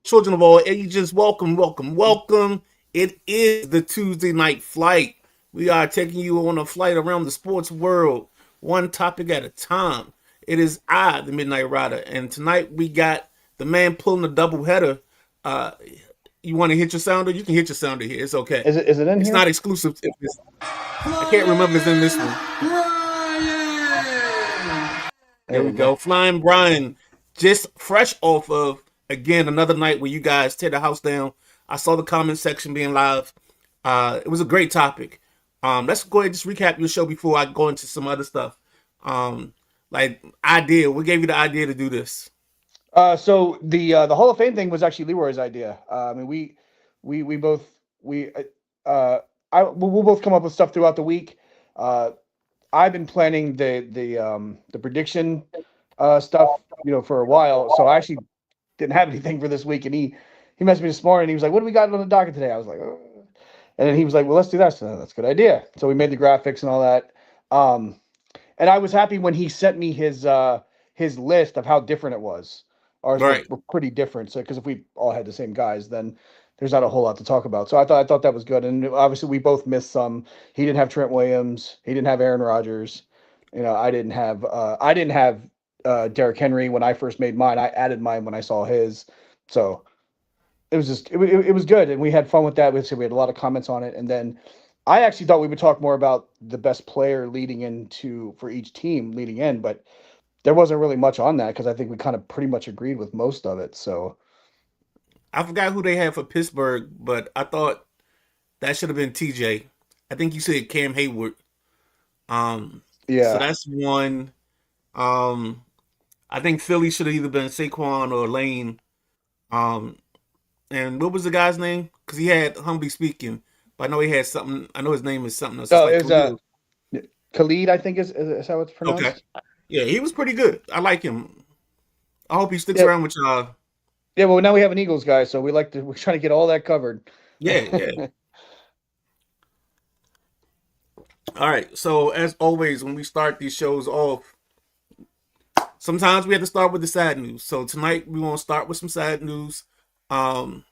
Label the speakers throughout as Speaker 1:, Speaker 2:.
Speaker 1: children of all ages, welcome, welcome, welcome. It is the Tuesday night flight. We are taking you on a flight around the sports world, one topic at a time. It is I, the Midnight Rider, and tonight we got the man pulling the double header. Uh, you want to hit your sounder? You can hit your sounder here. It's okay.
Speaker 2: Is it in
Speaker 1: It's
Speaker 2: here?
Speaker 1: not exclusive to this. I can't remember if it's in this one.
Speaker 2: There
Speaker 1: There
Speaker 2: we
Speaker 1: we go.
Speaker 2: go.
Speaker 1: Flying Brian, just fresh off of again another night where you guys tear the house down. I saw the comment section being live. It was a great topic. Let's go ahead and just recap your show before I go into some other stuff. Like idea, what gave you the idea to do this?
Speaker 2: So the Hall of Fame thing was actually Leroy's idea. I mean, we both we we'll both come up with stuff throughout the week. Uh, I've been planning the prediction stuff, for a while. So I actually didn't have anything for this week, and he messaged me this morning. And he was like, "What do we got on the docket today?" I was like, "Oh." And then he was like, "Well, let's do that." So that's a good idea. So we made the graphics and all that. Um, and I was happy when he sent me his list of how different it was. Ours were,
Speaker 1: Right.
Speaker 2: were pretty different. So because if we all had the same guys, then there's not a whole lot to talk about. So I thought that was good. And obviously we both missed some. He didn't have Trent Williams. He didn't have Aaron Rodgers. I didn't have Derrick Henry when I first made mine. I added mine when I saw his. So it was good, and we had fun with that. We had a lot of comments on it, and then I actually thought we would talk more about the best player leading into for each team leading in, but there wasn't really much on that because I think we kind of pretty much agreed with most of it. So
Speaker 1: I forgot who they had for Pittsburgh, but I thought that should have been TJ. I think you said Cam Hayward. So
Speaker 2: yeah,
Speaker 1: that's one. Um, I think Philly should have either been Saquon or Lane. Um, and what was the guy's name? Because he had humbly speaking, but I know he had something. I know his name is something else. It's
Speaker 2: no,
Speaker 1: like
Speaker 2: it was
Speaker 1: Khalil.
Speaker 2: Khalid, I think is how it's
Speaker 1: Okay,
Speaker 2: pronounced.
Speaker 1: yeah, he was pretty good. I like him. I hope he sticks
Speaker 2: Yeah,
Speaker 1: around with y'all.
Speaker 2: yeah. Well, now we have an Eagles guy, so we're trying to get all that covered.
Speaker 1: Yeah, yeah. All right. So as always, when we start these shows off, sometimes we have to start with the sad news. So tonight we want to start with some sad news. Um,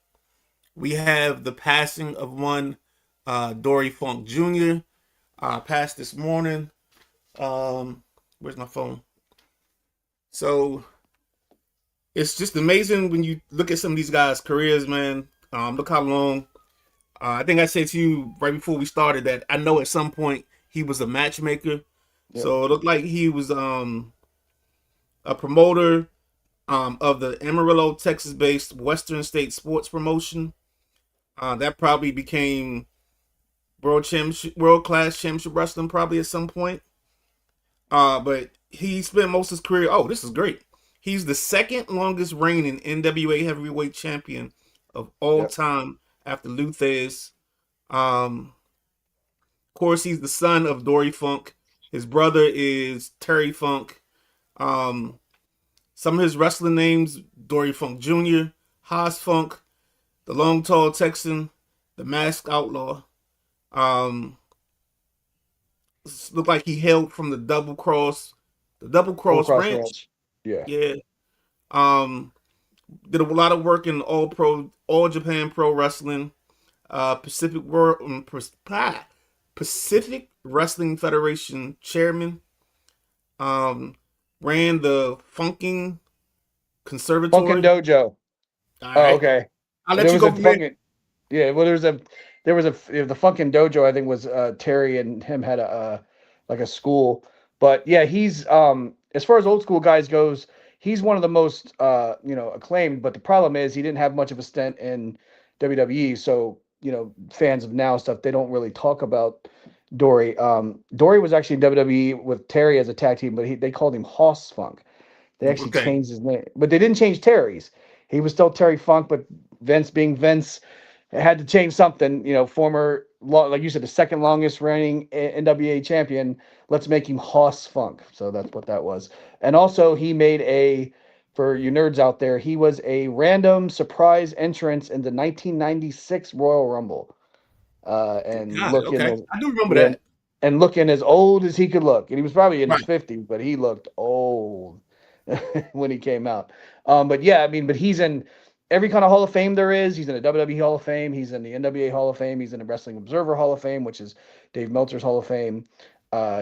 Speaker 1: we have the passing of one Dory Funk Jr. Passed this morning. Where's my phone? So it's just amazing when you look at some of these guys' careers, man. Look how long. I think I said to you right before we started that I know at some point he was a matchmaker.
Speaker 2: Yep.
Speaker 1: So it looked like he was a promoter of the Amarillo, Texas-based Western State Sports Promotion. That probably became world class championship wrestling probably at some point. But he spent most of his career. Oh, this is great. He's the second longest reigning NWA heavyweight champion of all
Speaker 2: Yep.
Speaker 1: time after Lou Thesz. Of course, he's the son of Dory Funk. His brother is Terry Funk. Um, some of his wrestling names: Dory Funk Jr., Haas Funk, the Long Tall Texan, the Masked Outlaw. Um, Looked like he hailed from the Double
Speaker 2: Double
Speaker 1: Cross
Speaker 2: cross
Speaker 1: Ranch.
Speaker 2: ranch. Yeah.
Speaker 1: Yeah. Um, did a lot of work in All Japan Pro Wrestling, Pacific World, Pacific Wrestling Federation chairman. Um, Ran the Funking
Speaker 2: Funkin'
Speaker 1: Conservatory.
Speaker 2: Dojo.
Speaker 1: All
Speaker 2: Oh,
Speaker 1: right,
Speaker 2: okay.
Speaker 1: I'll let
Speaker 2: There
Speaker 1: you
Speaker 2: was
Speaker 1: go
Speaker 2: a
Speaker 1: from there.
Speaker 2: fucking yeah. Well, the fucking dojo. I think was Terry and him had a like a school, but yeah, he's as far as old school guys goes, he's one of the most acclaimed. But the problem is he didn't have much of a stint in WWE, so fans of now stuff they don't really talk about Dory. Dory was actually in WWE with Terry as a tag team, but they called him Hoss Funk. They actually
Speaker 1: Okay.
Speaker 2: changed his name, but they didn't change Terry's. He was still Terry Funk, but Vince being Vince had to change something. Former, like you said, the second longest reigning NWA champion. Let's make him Hoss Funk. So that's what that was. And also, he made for you nerds out there, he was a random surprise entrance in the 1996 Royal Rumble. And
Speaker 1: God.
Speaker 2: looking
Speaker 1: Okay.
Speaker 2: as
Speaker 1: I do remember
Speaker 2: yeah,
Speaker 1: that.
Speaker 2: and looking as old as he could look. And he was probably in his
Speaker 1: Right.
Speaker 2: 50s, but he looked old when he came out. But yeah, I mean, but he's in. every kind of Hall of Fame there is. He's in the WWE Hall of Fame. He's in the NWA Hall of Fame. He's in the Wrestling Observer Hall of Fame, which is Dave Meltzer's Hall of Fame.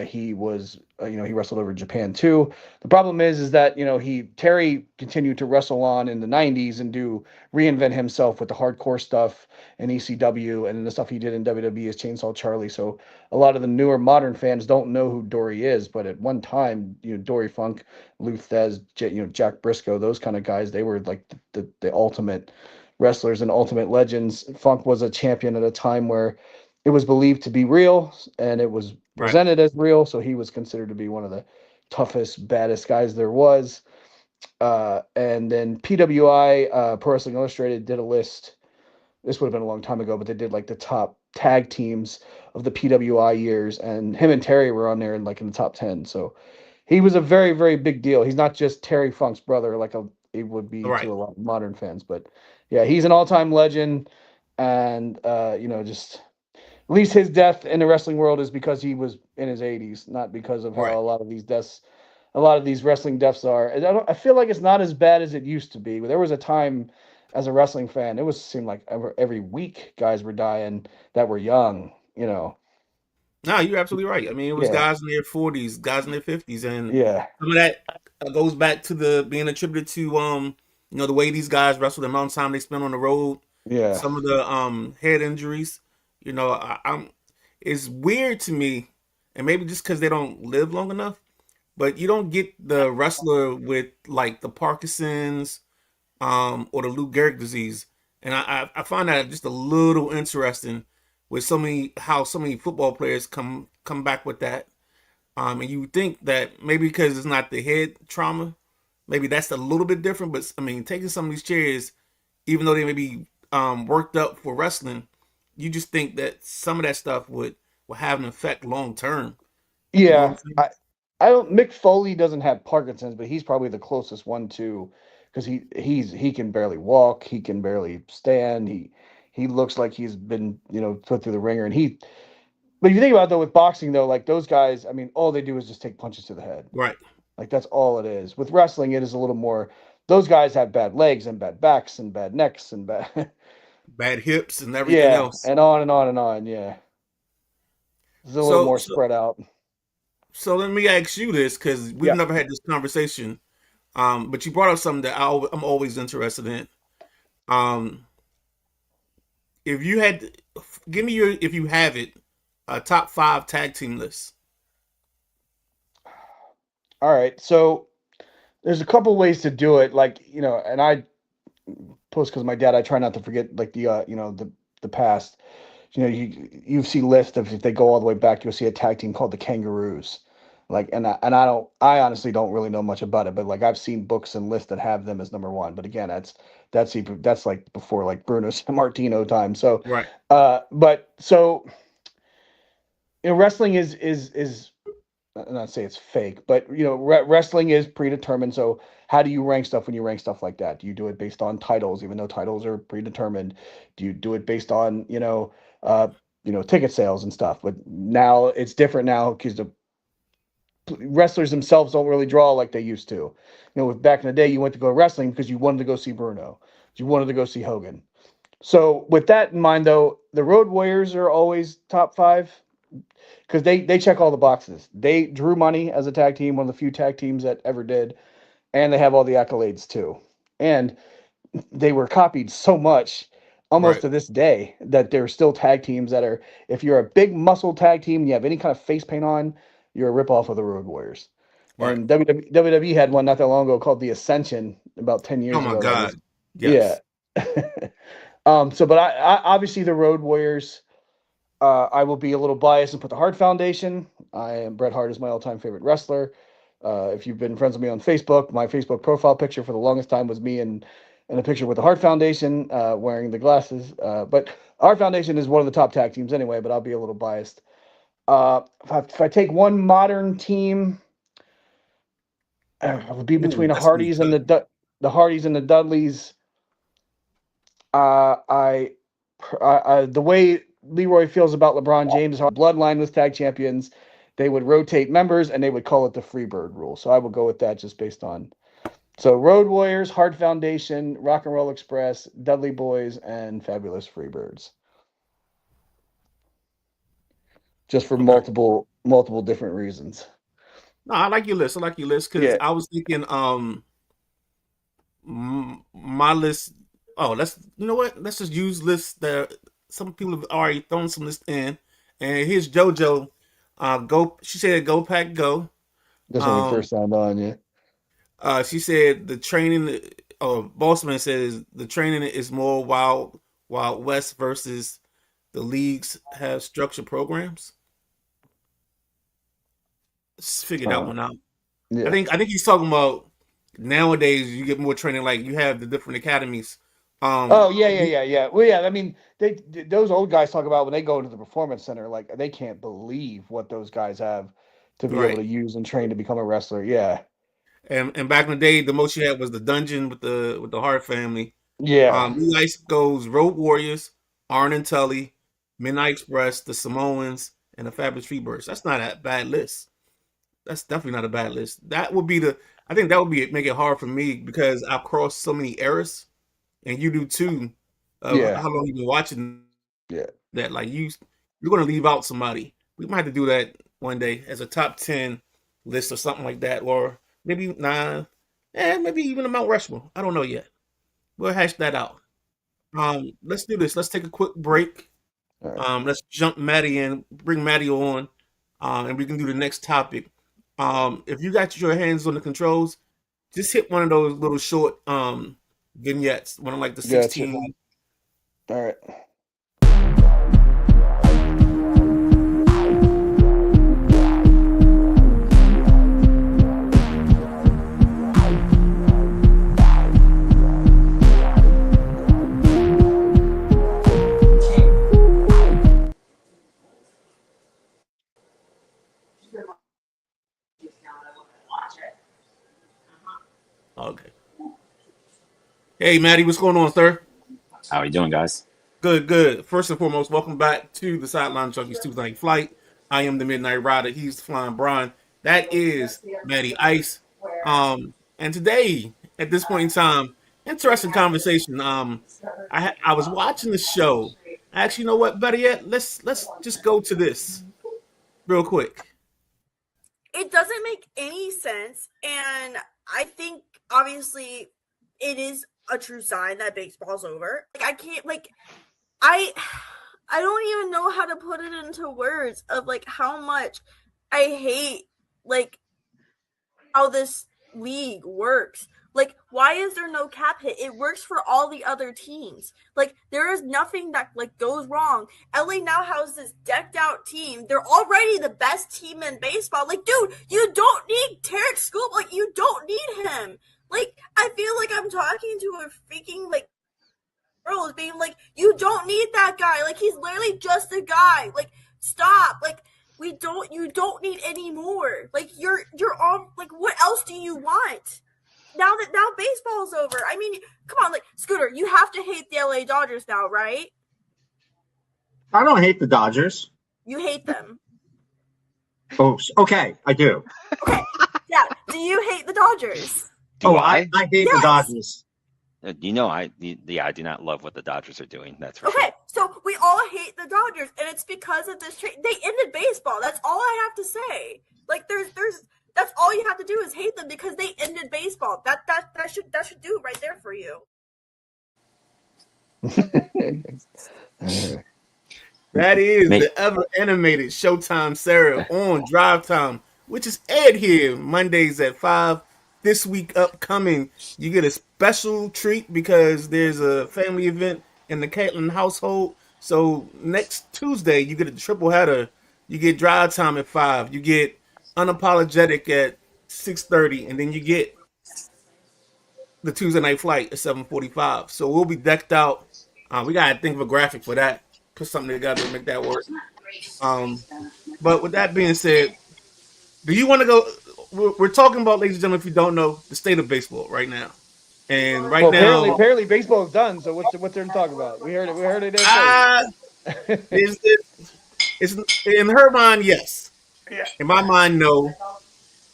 Speaker 2: He was, he wrestled over in Japan too. The problem is that Terry continued to wrestle on in the '90s and reinvent himself with the hardcore stuff in ECW, and the stuff he did in WWE is Chainsaw Charlie. So a lot of the newer modern fans don't know who Dory is, but at one time, Dory Funk, Lou Thez, Jack Briscoe, those kind of guys, they were like the ultimate wrestlers and ultimate legends. Funk was a champion at a time where it was believed to be real, and it was
Speaker 1: Right.
Speaker 2: presented as real, so he was considered to be one of the toughest, baddest guys there was. And then PWI, Pro Wrestling Illustrated, did a list. This would have been a long time ago, but they did like the top tag teams of the PWI years, and him and Terry were on there in the top 10. So he was a very, very big deal. He's not just Terry Funk's brother like it would be
Speaker 1: Right.
Speaker 2: to a lot of modern fans, but yeah, he's an all-time legend, and just at least his death in the wrestling world is because he was in his 80s, not because of
Speaker 1: Right.
Speaker 2: how a lot of these wrestling deaths are. And I feel like it's not as bad as it used to be. There was a time as a wrestling fan, seemed like every week guys were dying that were young,
Speaker 1: No, you're absolutely right. I mean, it was
Speaker 2: Yeah,
Speaker 1: guys in their 40s, guys in their 50s, and
Speaker 2: yeah,
Speaker 1: some of that goes back to the being attributed to the way these guys wrestle, the amount of time they spend on the road,
Speaker 2: yeah,
Speaker 1: some of the head injuries. I'm it's weird to me, and maybe just because they don't live long enough, but you don't get the wrestler with like the Parkinson's or the Lou Gehrig disease, and I find that just a little interesting with how so many football players come back with that. And you think that maybe because it's not the head trauma, maybe that's a little bit different. But I mean, taking some of these chairs, even though they may be worked up for wrestling, you just think that some of that stuff would have an effect long term. You know what I'm
Speaker 2: yeah.
Speaker 1: saying?
Speaker 2: I don't. Mick Foley doesn't have Parkinson's, but he's probably the closest one to, because he can barely walk, he can barely stand, he looks like he's been put through the ringer, and he. But if you think about it, though, with boxing though, like those guys, I mean, all they do is just take punches to the head.
Speaker 1: Right.
Speaker 2: Like that's all it is. With wrestling, it is a little more. Those guys have bad legs and bad backs and bad necks and bad.
Speaker 1: Bad hips and everything
Speaker 2: Yeah,
Speaker 1: else.
Speaker 2: and on and on and on. Yeah, it's a little
Speaker 1: So
Speaker 2: more
Speaker 1: so
Speaker 2: spread out.
Speaker 1: so let me ask you this because we've
Speaker 2: Yeah.
Speaker 1: never had this conversation. But you brought up something that I'm always interested in. Um, if you had, give me your, if you have it, a top five tag team list.
Speaker 2: All right. So there's a couple ways to do it. Like and I post because my dad. I try not to forget like the past. You've seen lists of, if they go all the way back, you'll see a tag team called the Kangaroos. Like, I honestly don't really know much about it, but like I've seen books and lists that have them as number one. But again, that's like before like Bruno Sammartino time. So,
Speaker 1: Right.
Speaker 2: but so wrestling is not say it's fake, but wrestling is predetermined. So how do you rank stuff when you rank stuff like that? Do you do it based on titles, even though titles are predetermined? Do you do it based on ticket sales and stuff? But now it's different now because the wrestlers themselves don't really draw like they used to. Back in the day, you went to go wrestling because you wanted to go see Bruno, you wanted to go see Hogan. So with that in mind, though, the Road Warriors are always top five because they check all the boxes. They drew money as a tag team, one of the few tag teams that ever did, and they have all the accolades too. And they were copied so much almost
Speaker 1: Right.
Speaker 2: to this day that there are still tag teams that are, if you're a big muscle tag team and you have any kind of face paint on, you're a ripoff of the Road Warriors.
Speaker 1: Right.
Speaker 2: And WWE had one not that long ago called the Ascension about 10
Speaker 1: Oh
Speaker 2: years
Speaker 1: my
Speaker 2: ago. That
Speaker 1: God.
Speaker 2: was, yeah.
Speaker 1: Yes.
Speaker 2: But I obviously the Road Warriors. I will be a little biased and put the Hart Foundation. Bret Hart is my all-time favorite wrestler. If you've been friends with me on Facebook, my Facebook profile picture for the longest time was me in a picture with the Hart Foundation, wearing the glasses. But Hart Foundation is one of the top tag teams anyway. But I'll be a little biased. If I take one modern team, it would be
Speaker 1: Ooh,
Speaker 2: between the
Speaker 1: that's gonna be
Speaker 2: Hardys and
Speaker 1: tough.
Speaker 2: the Hardys and the Dudleys. Uh, I, the way Leroy feels about LeBron James, how Bloodline was tag champions, they would rotate members and they would call it the Freebird rule. So I will go with that just based on So Road Warriors, Hard Foundation, Rock and Roll Express, Dudley Boys, and Fabulous Freebirds. Just for
Speaker 1: Okay.
Speaker 2: multiple different reasons.
Speaker 1: No, I like your list. I like your list because
Speaker 2: Yeah.
Speaker 1: I was thinking, my list. Oh, you know what? Let's just use lists that some people have already thrown some lists in. And here's JoJo. Go. She said, "Go Pack Go."
Speaker 2: That's when we
Speaker 1: Um,
Speaker 2: first signed on, yeah.
Speaker 1: she said the training. Oh, Bossman says the training is more Wild West versus the leagues have structured programs. Let's figure that one out. I
Speaker 2: Yeah.
Speaker 1: think he's talking about nowadays you get more training, like you have the different academies.
Speaker 2: Oh yeah. Well, yeah. I mean, those old guys talk about when they go into the performance center, like they can't believe what those guys have to be able
Speaker 1: Right.
Speaker 2: to use and train to become a wrestler. Yeah.
Speaker 1: And back in the day, the most you had was the dungeon with the Hart family.
Speaker 2: Yeah.
Speaker 1: Blue Ice goes Road Warriors, Arn and Tully, Midnight Express, the Samoans, and the Fabulous Freebirds. That's not a bad list. That's definitely not a bad list. That would be I think that would be make it hard for me because I've crossed so many eras, and you do too. Of
Speaker 2: Yeah.
Speaker 1: how long you've been watching
Speaker 2: Yeah.
Speaker 1: that, like you're gonna leave out somebody. We might have to do that one day as a top 10 list or something like that, or maybe maybe even a Mount Rushmore. I don't know yet. We'll hash that out. Let's do this. Let's take a quick break.
Speaker 2: All right.
Speaker 1: Let's jump Maddie in, bring Maddie on, and we can do the next topic. If you got your hands on the controls, just hit one of those little short vignettes, one of like the
Speaker 2: Gotcha.
Speaker 1: 16.
Speaker 2: All right.
Speaker 1: Okay. Hey, Maddie, what's going on, sir?
Speaker 3: How are you doing, guys?
Speaker 1: Good, good. First and foremost, welcome back to the Sideline Junkies Tuesday Night Flight. I am the Midnight Rider. He's the Flying Brian. That is Maddie Ice. And today, at this point in time, interesting conversation. I was watching the show. Actually, you know what? Better yet, let's just go to this real quick.
Speaker 4: It doesn't make any sense, and I think obviously it is a true sign that baseball's over. Like I can't I I don't even know how to put it into words of like how much I hate like how this league works. Like, why is there no cap hit? It works for all the other teams. Like, there is nothing that like goes wrong. LA now has this decked out team. They're already the best team in baseball. Like, dude, you don't need Tarek Scoop. Like, you don't need him. Like, I feel like I'm talking to a freaking like girl being like, you don't need that guy. Like, he's literally just a guy. Like, stop. Like, you don't need any more. Like, you're on. Like, what else do you want? Now baseball's over. I mean, come on, like Scooter, you have to hate the LA Dodgers now, right?
Speaker 5: I don't hate the Dodgers.
Speaker 4: You hate them.
Speaker 5: Oh, okay, I do.
Speaker 4: Okay, yeah. Do you hate the Dodgers?
Speaker 5: I hate the Dodgers.
Speaker 3: You know, I do not love what the Dodgers are doing. That's for
Speaker 4: Okay,
Speaker 3: sure.
Speaker 4: so we all hate the Dodgers, and it's because of this trade. They ended baseball. That's all I have to say. Like, there's that's all you have to do is hate them because they ended baseball. That should do it right there for you.
Speaker 1: That is the ever animated Showtime Sarah on Drive Time, which is aired here Mondays at 5. This week upcoming, you get a special treat because there's a family event in the Caitlin household. So next Tuesday, you get a triple header. You get Drive Time at 5. You get Unapologetic at 6:30, and then you get the Tuesday Night Flight at 7:45. So we'll be decked out. We gotta think of a graphic for that. Put something together to make that work. But with that being said, do you want to go? We're talking about, ladies and gentlemen, if you don't know, the state of baseball right now. And right now,
Speaker 2: apparently baseball is done. So what's there to talk about? We heard it.
Speaker 1: It's in her mind, yes.
Speaker 2: Yeah.
Speaker 1: In my mind, no.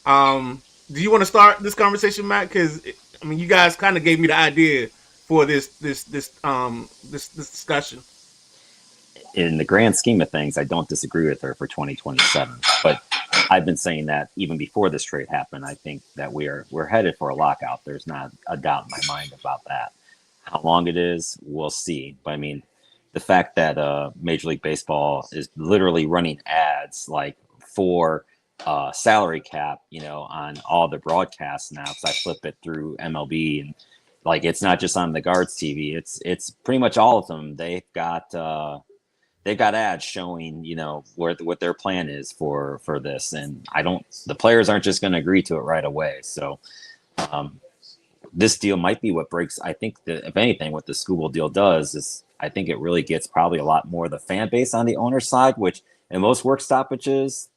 Speaker 1: Do you want to start this conversation, Matt? Because I mean, you guys kind of gave me the idea for this discussion.
Speaker 3: In the grand scheme of things, I don't disagree with her for 2027. But I've been saying that even before this trade happened. I think that we're headed for a lockout. There's not a doubt in my mind about that. How long it is, we'll see. But I mean, the fact that Major League Baseball is literally running ads like for salary cap, on all the broadcasts now. Because I flip it through MLB, and like it's not just on the Guards TV. It's pretty much all of them. They've got ads showing, what their plan is for this, and the players aren't just going to agree to it right away. So this deal might be what breaks. I think that if anything, what the Skubal deal does is I think it really gets probably a lot more of the fan base on the owner's side, which in most work stoppages,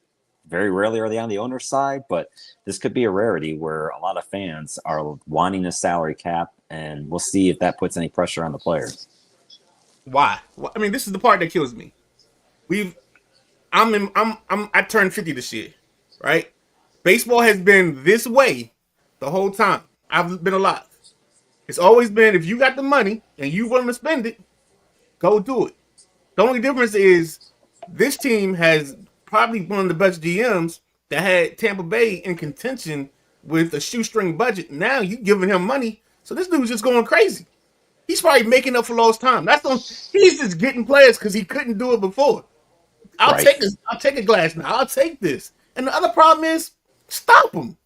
Speaker 3: very rarely are they on the owner's side, but this could be a rarity where a lot of fans are wanting a salary cap, and we'll see if that puts any pressure on the players.
Speaker 1: Why? Well, I mean, this is the part that kills me. I turned 50 this year, right? Baseball has been this way the whole time I've been alive. It's always been, if you got the money and you willing to spend it, go do it. The only difference is this team has probably one of the best GMs that had Tampa Bay in contention with a shoestring budget. Now you giving him money, so this dude's just going crazy. He's probably making up for lost time. He's just getting players because he couldn't do it before. I'll take this. I'll take a glass now. I'll take this. And the other problem is, stop him.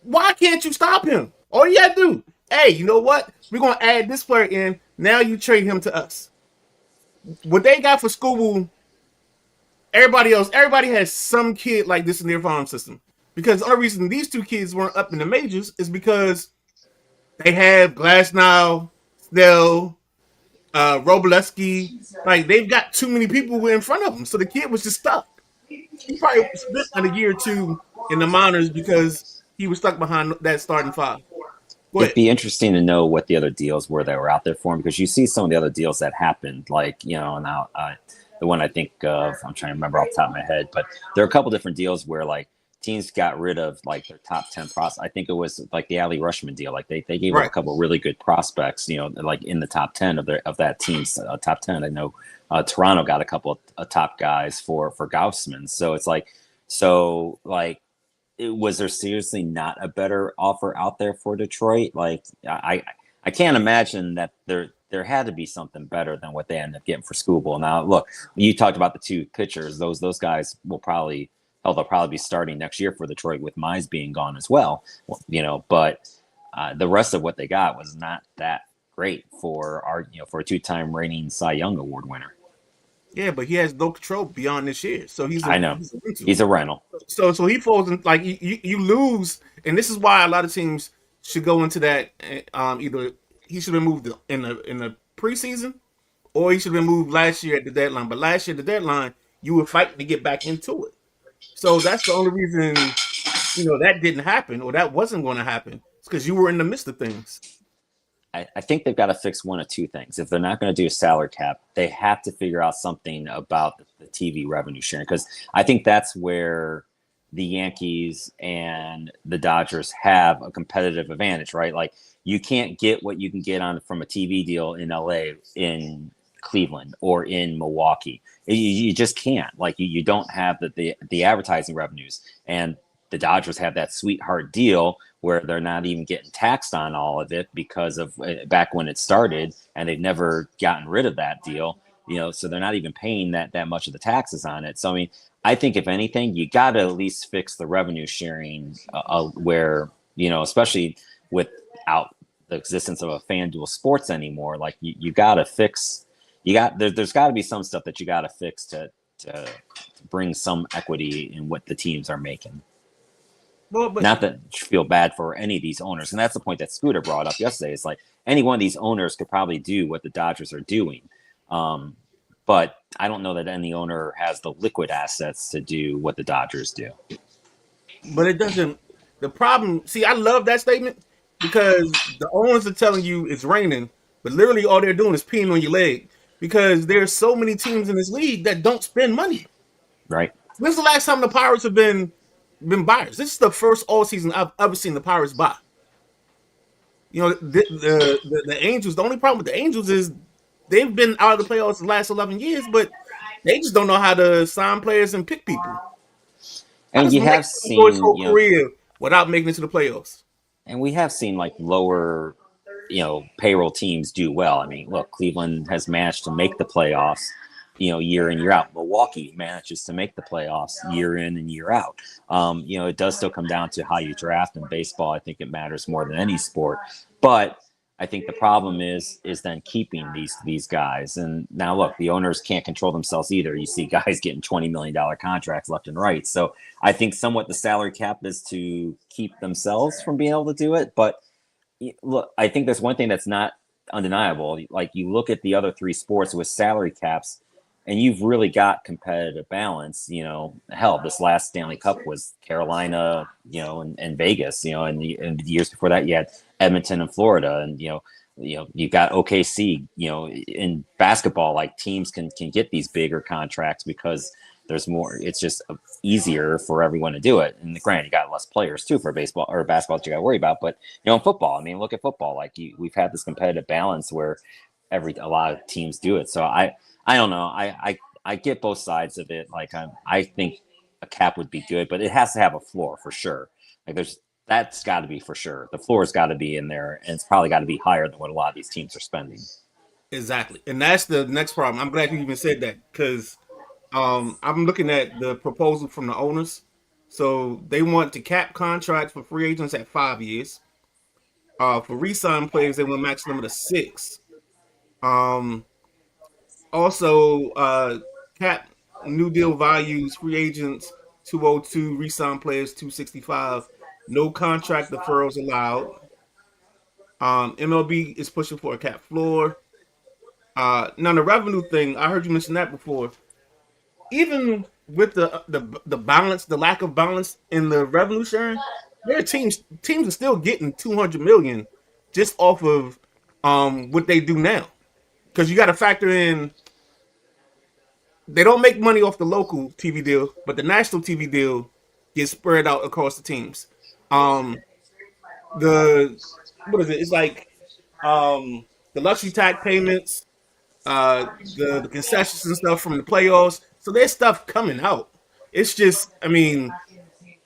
Speaker 1: Why can't you stop him? All you gotta do, hey, you know what? We're gonna add this player in. Now you trade him to us. What they got for Skubal, everybody has some kid like this in their farm system. Because the only reason these two kids weren't up in the majors is because they have Glasnow, Snell, Robleski. Like, they've got too many people in front of them. So the kid was just stuck. He probably spent a year or two in the minors because he was stuck behind that starting five.
Speaker 3: It'd be interesting to know what the other deals were that were out there for him, because you see some of the other deals that happened, like, now the one I think of, I'm trying to remember off the top of my head, but there are a couple different deals where like teams got rid of like their top 10 prospects. I think it was like the Ali Rushman deal. Like they gave up a couple really good prospects, like in the top 10 of that team's top 10. I know Toronto got a couple of top guys for Gaussman. So it's like, was there seriously not a better offer out there for Detroit? Like I can't imagine that there had to be something better than what they ended up getting for Skubal. Now, look, you talked about the two pitchers; those guys will probably be starting next year for Detroit with Mize being gone as well. But the rest of what they got was not that great for for a two-time reigning Cy Young Award winner.
Speaker 1: Yeah, but he has no control beyond this year, so he's
Speaker 3: a rental.
Speaker 1: So he falls in, like, you lose, and this is why a lot of teams should go into that. Either he should have moved in the preseason, or he should have moved last year at the deadline. But last year at the deadline, you were fighting to get back into it. So that's the only reason that didn't happen, or that wasn't going to happen. It's because you were in the midst of things.
Speaker 3: I think they've got to fix one of two things. If they're not going to do a salary cap, they have to figure out something about the TV revenue sharing, because I think that's where the Yankees and the Dodgers have a competitive advantage, right? Like, you can't get what you can get from a TV deal in LA, in Cleveland, or in Milwaukee. You just can't. Like, you don't have the advertising revenues, and the Dodgers have that sweetheart deal where they're not even getting taxed on all of it because of back when it started, and they've never gotten rid of that deal, so they're not even paying that much of the taxes on it. So, I mean, I think if anything, you got to at least fix the revenue sharing where, especially without the existence of a FanDuel Sports anymore, like you got to fix, there's got to be some stuff that you got to fix to bring some equity in what the teams are making. Well, not that you feel bad for any of these owners. And that's the point that Scooter brought up yesterday. It's like any one of these owners could probably do what the Dodgers are doing. But I don't know that any owner has the liquid assets to do what the Dodgers do.
Speaker 1: But it doesn't. The problem, see, I love that statement because the owners are telling you it's raining, but literally all they're doing is peeing on your leg, because there's so many teams in this league that don't spend money.
Speaker 3: Right.
Speaker 1: When's the last time the Pirates have been buyers? This is the first all season I've ever seen the Pirates buy. You know, the Angels. The only problem with the Angels is they've been out of the playoffs the last 11 years, but they just don't know how to sign players and pick people.
Speaker 3: And you have
Speaker 1: for his
Speaker 3: seen,
Speaker 1: whole career without making it to the playoffs.
Speaker 3: and we have seen like lower, payroll teams do well. I mean, look, Cleveland has managed to make the playoffs, year in, year out. Milwaukee manages to make the playoffs year in and year out. It does still come down to how you draft in baseball. I think it matters more than any sport. But I think the problem is then keeping these guys. And now look, the owners can't control themselves either. You see guys getting $20 million contracts left and right. So I think somewhat the salary cap is to keep themselves from being able to do it. But look, I think there's one thing that's not undeniable. Like you look at the other three sports with salary caps, and you've really got competitive balance. Hell, this last Stanley Cup was Carolina, and Vegas, and the years before that you had Edmonton and Florida, and you've got OKC. In basketball, like teams can get these bigger contracts because there's more. It's just easier for everyone to do it. And granted, you got less players too for baseball or basketball that you got to worry about. But in football, I mean, look at football. Like we've had this competitive balance where a lot of teams do it. So I don't know. I get both sides of it. Like I think a cap would be good, but it has to have a floor for sure. Like that's got to be for sure. The floor's got to be in there, and it's probably got to be higher than what a lot of these teams are spending.
Speaker 1: Exactly, and that's the next problem. I'm glad you even said that because I'm looking at the proposal from the owners. So they want to cap contracts for free agents at 5 years. For re-sign players, they want a max limit of 6. Also, cap new deal values, free agents 202, re-sign players 265. No contract deferrals allowed. MLB is pushing for a cap floor. Now the revenue thing, I heard you mention that before. Even with the balance, the lack of balance in the revenue sharing, their teams are still getting $200 million just off of what they do now. Because you got to factor in, they don't make money off the local TV deal, but the national TV deal gets spread out across the teams. What is it? It's like the luxury tax payments, the concessions and stuff from the playoffs. So there's stuff coming out. It's just, I mean,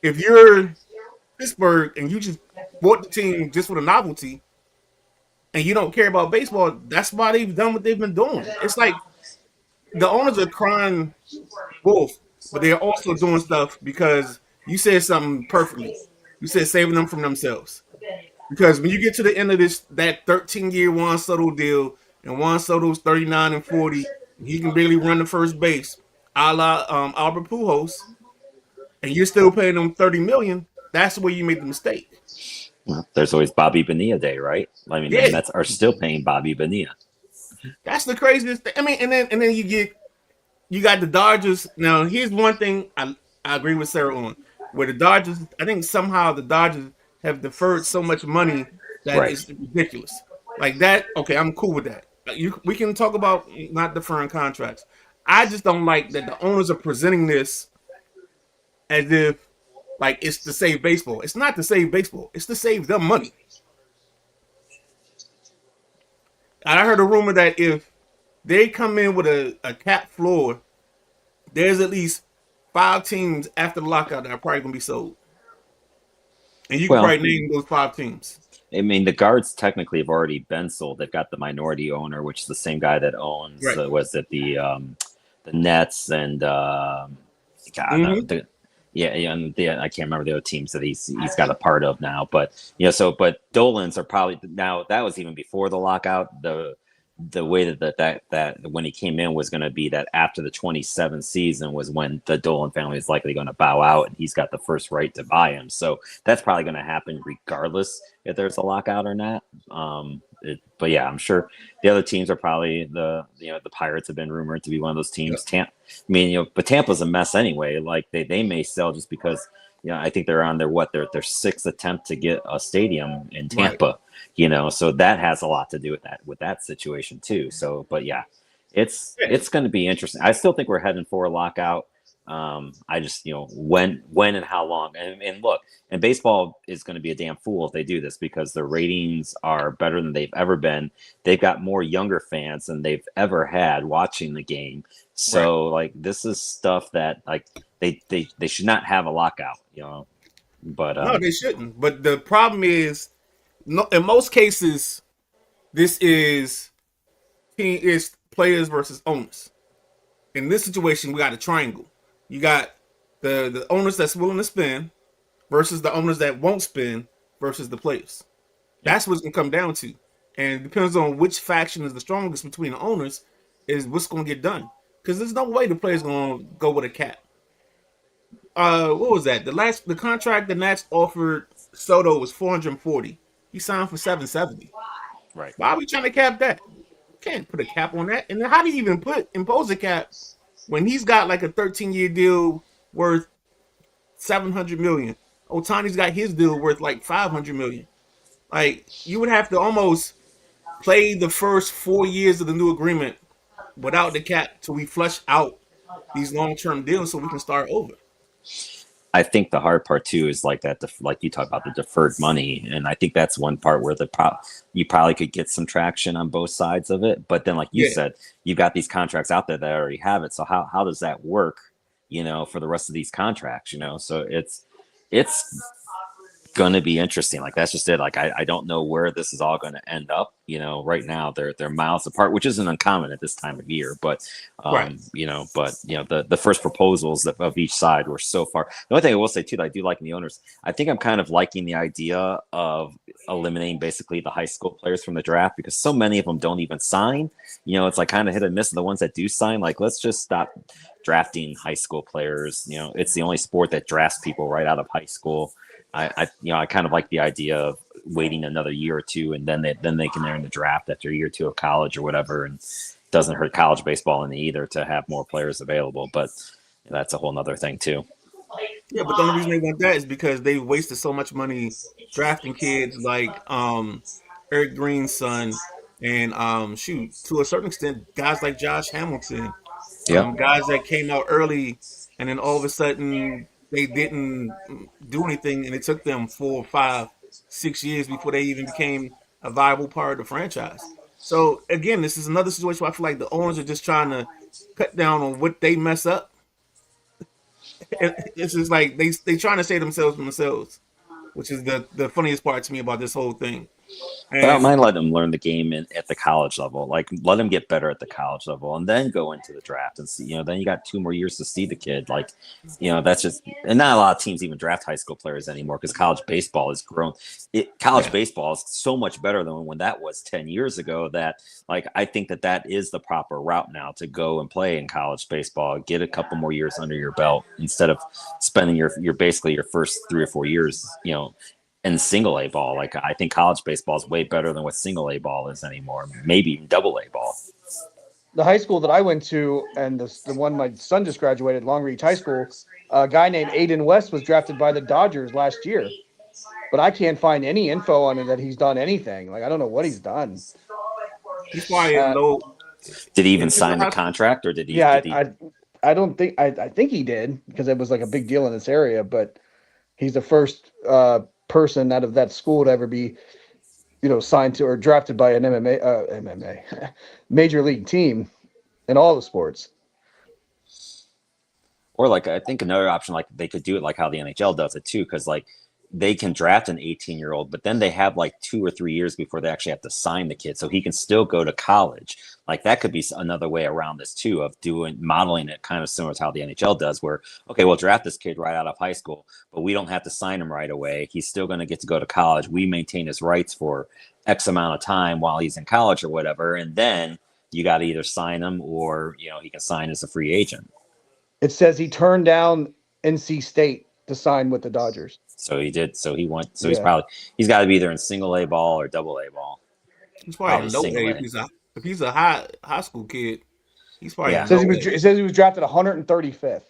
Speaker 1: if you're Pittsburgh and you just bought the team just for the novelty, and you don't care about baseball, that's why they've done what they've been doing. It's like the owners are crying wolf, but they're also doing stuff because you said something perfectly. You said saving them from themselves. Because when you get to the end of that 13-year Juan Soto deal, and Juan Soto's 39 and 40, he can really run the first base, a la Albert Pujols, and you're still paying them $30 million. That's where you made the mistake.
Speaker 3: Well, there's always Bobby Bonilla Day, right? I mean,
Speaker 1: Yeah.
Speaker 3: Mets are still paying Bobby Bonilla.
Speaker 1: That's the craziest thing. I mean, and then you got the Dodgers. Now, here's one thing I agree with Sarah on. Where the Dodgers, I think somehow the Dodgers have deferred so much money that
Speaker 3: Right.
Speaker 1: it's ridiculous. Like that, okay, I'm cool with that. We can talk about not deferring contracts. I just don't like that the owners are presenting this as if like it's to save baseball. It's not to save baseball. It's to save them money. I heard a rumor that if they come in with a cap floor, there's at least 5 teams after the lockout that are probably going to be sold. And you can
Speaker 3: Well-
Speaker 1: probably name those 5 teams.
Speaker 3: I mean, the Guards technically have already been sold. They've got the minority owner, which is the same guy that owns
Speaker 1: Right.
Speaker 3: was it the Nets and I can't remember the other teams that he's got a part of now. But but Dolan's are probably now, that was even before the lockout. The way that when he came in was going to be that after the 27th season was when the Dolan family is likely going to bow out, and he's got the first right to buy him. So that's probably going to happen regardless if there's a lockout or not. But yeah, I'm sure the other teams are probably the Pirates have been rumored to be one of those teams. But Tampa's a mess anyway. Like they may sell just because I think they're on their 6th attempt to get a stadium in Tampa. So that has a lot to do with that situation too. So, but yeah, it's going to be interesting. I still think we're heading for a lockout. I just, when and how long. And look, and baseball is going to be a damn fool if they do this because their ratings are better than they've ever been. They've got more younger fans than they've ever had watching the game. So like this is stuff that like they should not have a lockout, But
Speaker 1: No, they shouldn't. But the problem is, no, in most cases, this is players versus owners. In this situation, we got a triangle. You got the owners that's willing to spend versus the owners that won't spend versus the players. That's what's gonna come down to. And it depends on which faction is the strongest between the owners is what's gonna get done. Because there's no way the players gonna go with a cap. What was that? The contract the Nats offered Soto was 440. He signed for 770.
Speaker 3: right.
Speaker 1: Why are we trying to cap that? Can't put a cap on that. And then how do you even impose a cap when he's got like a 13-year deal worth 700 million? Otani's got his deal worth like 500 million. Like you would have to almost play the first 4 years of the new agreement without the cap till we flush out these long-term deals so we can start over.
Speaker 3: I think the hard part too is like that, like you talk about the deferred money, and I think that's one part where you probably could get some traction on both sides of it. But then, like you said, you've got these contracts out there that already have it. So how does that work? For the rest of these contracts, So it's going to be interesting. Like that's just it. Like I don't know where this is all going to end up. Right now they're miles apart, which isn't uncommon at this time of year. But the first proposals of each side were so far. The only thing I will say too that I do like in the owners, I think I'm kind of liking the idea of eliminating basically the high school players from the draft because so many of them don't even sign. It's like kind of hit and miss. The ones that do sign, like let's just stop drafting high school players. It's the only sport that drafts people right out of high school. I kind of like the idea of waiting another year or two and then they can enter the draft after a year or two of college or whatever, and it doesn't hurt college baseball in either to have more players available. But that's a whole nother thing too.
Speaker 1: Yeah, but the only reason they want that is because they wasted so much money drafting kids like Eric Green's son and to a certain extent guys like Josh Hamilton. Guys that came out early and then all of a sudden they didn't do anything and it took them 4, 5, 6 years before they even became a viable part of the franchise. So again, this is another situation where I feel like the owners are just trying to cut down on what they mess up. It's just like they trying to save themselves, which is the funniest part to me about this whole thing.
Speaker 3: But I don't mind letting them learn the game at the college level. Like let them get better at the college level and then go into the draft and see, then you got 2 more years to see the kid. Like, that's just, and not a lot of teams even draft high school players anymore because college baseball has grown. College baseball is so much better than when that was 10 years ago that like, I think that is the proper route now to go and play in college baseball, get a couple more years under your belt instead of spending your basically your first 3 or 4 years, in single A ball. Like I think college baseball is way better than what single A ball is anymore. Maybe even double A ball.
Speaker 2: The high school that I went to and the one my son just graduated, Longreach High School, a guy named Aiden West was drafted by the Dodgers last year. But I can't find any info on it that he's done anything. Like I don't know what he's done.
Speaker 1: He's probably low.
Speaker 3: Did he even sign the contract or did he?
Speaker 2: Yeah,
Speaker 3: did he...
Speaker 2: I don't think I think he did because it was like a big deal in this area, but he's the first person out of that school to ever be, signed to or drafted by an MMA major league team in all the sports.
Speaker 3: Or like I think another option, like they could do it like how the NHL does it too, because like they can draft an 18-year-old, but then they have like 2 or 3 years before they actually have to sign the kid, so he can still go to college. Like that could be another way around this too, of modeling it kind of similar to how the NHL does, where okay, we'll draft this kid right out of high school, but we don't have to sign him right away. He's still going to get to go to college. We maintain his rights for X amount of time while he's in college or whatever, and then you got to either sign him or he can sign as a free agent.
Speaker 2: It says he turned down NC State to sign with the Dodgers.
Speaker 3: So he did. So he went. So he's got to be either in single A ball or double A ball.
Speaker 1: He's probably in low A. If he's a high school kid, he's probably.
Speaker 2: It says he was drafted 135th.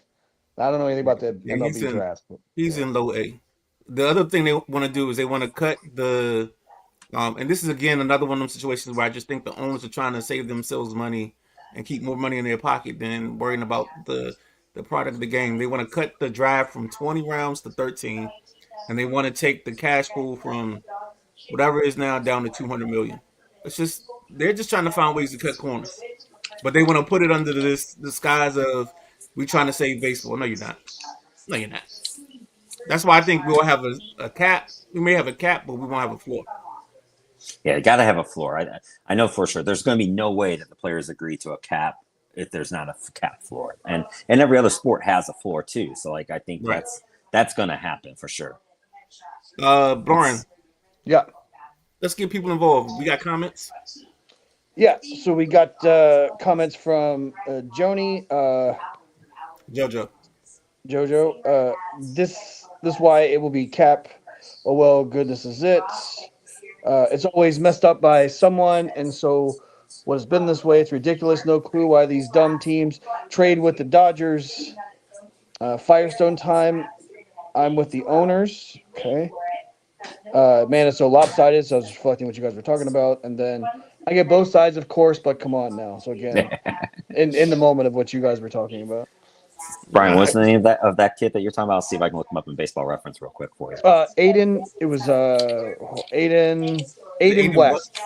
Speaker 2: I don't know anything about the MLB draft.
Speaker 1: He's in low A. The other thing they want to do is they want to cut the, and this is again another one of those situations where I just think the owners are trying to save themselves money and keep more money in their pocket than worrying about the the product of the game. They want to cut the draft from 20 rounds to 13, and they want to take the cash pool from whatever it is now down to 200 million. It's just they're just trying to find ways to cut corners, but they want to put it under this disguise of we trying to save baseball. No, you're not. No, you're not. That's why I think we'll have a cap. We may have a cap, but we won't have a floor.
Speaker 3: Yeah, you got to have a floor. I know for sure. There's going to be no way that the players agree to a cap if there's not a cap floor, and every other sport has a floor too. So like I think
Speaker 1: Right.
Speaker 3: that's going to happen for sure.
Speaker 1: Brian,
Speaker 2: Yeah.
Speaker 1: let's get people involved. We got comments.
Speaker 2: Yeah. So we got comments from Joni,
Speaker 1: JoJo.
Speaker 2: Jojo. This why it will be cap. Oh well, goodness is it. It's always messed up by someone, and so what has been this way. It's ridiculous. No clue why these dumb teams trade with the Dodgers. Firestone time. I'm with the owners. Okay. Man, it's so lopsided. So I was reflecting what you guys were talking about, and then I get both sides, of course, but come on now. So again, in the moment of what you guys were talking about.
Speaker 3: Brian, what's the name of that kid that you're talking about? I'll see if I can look him up in Baseball Reference real quick for you.
Speaker 2: Aiden. It was Aiden West.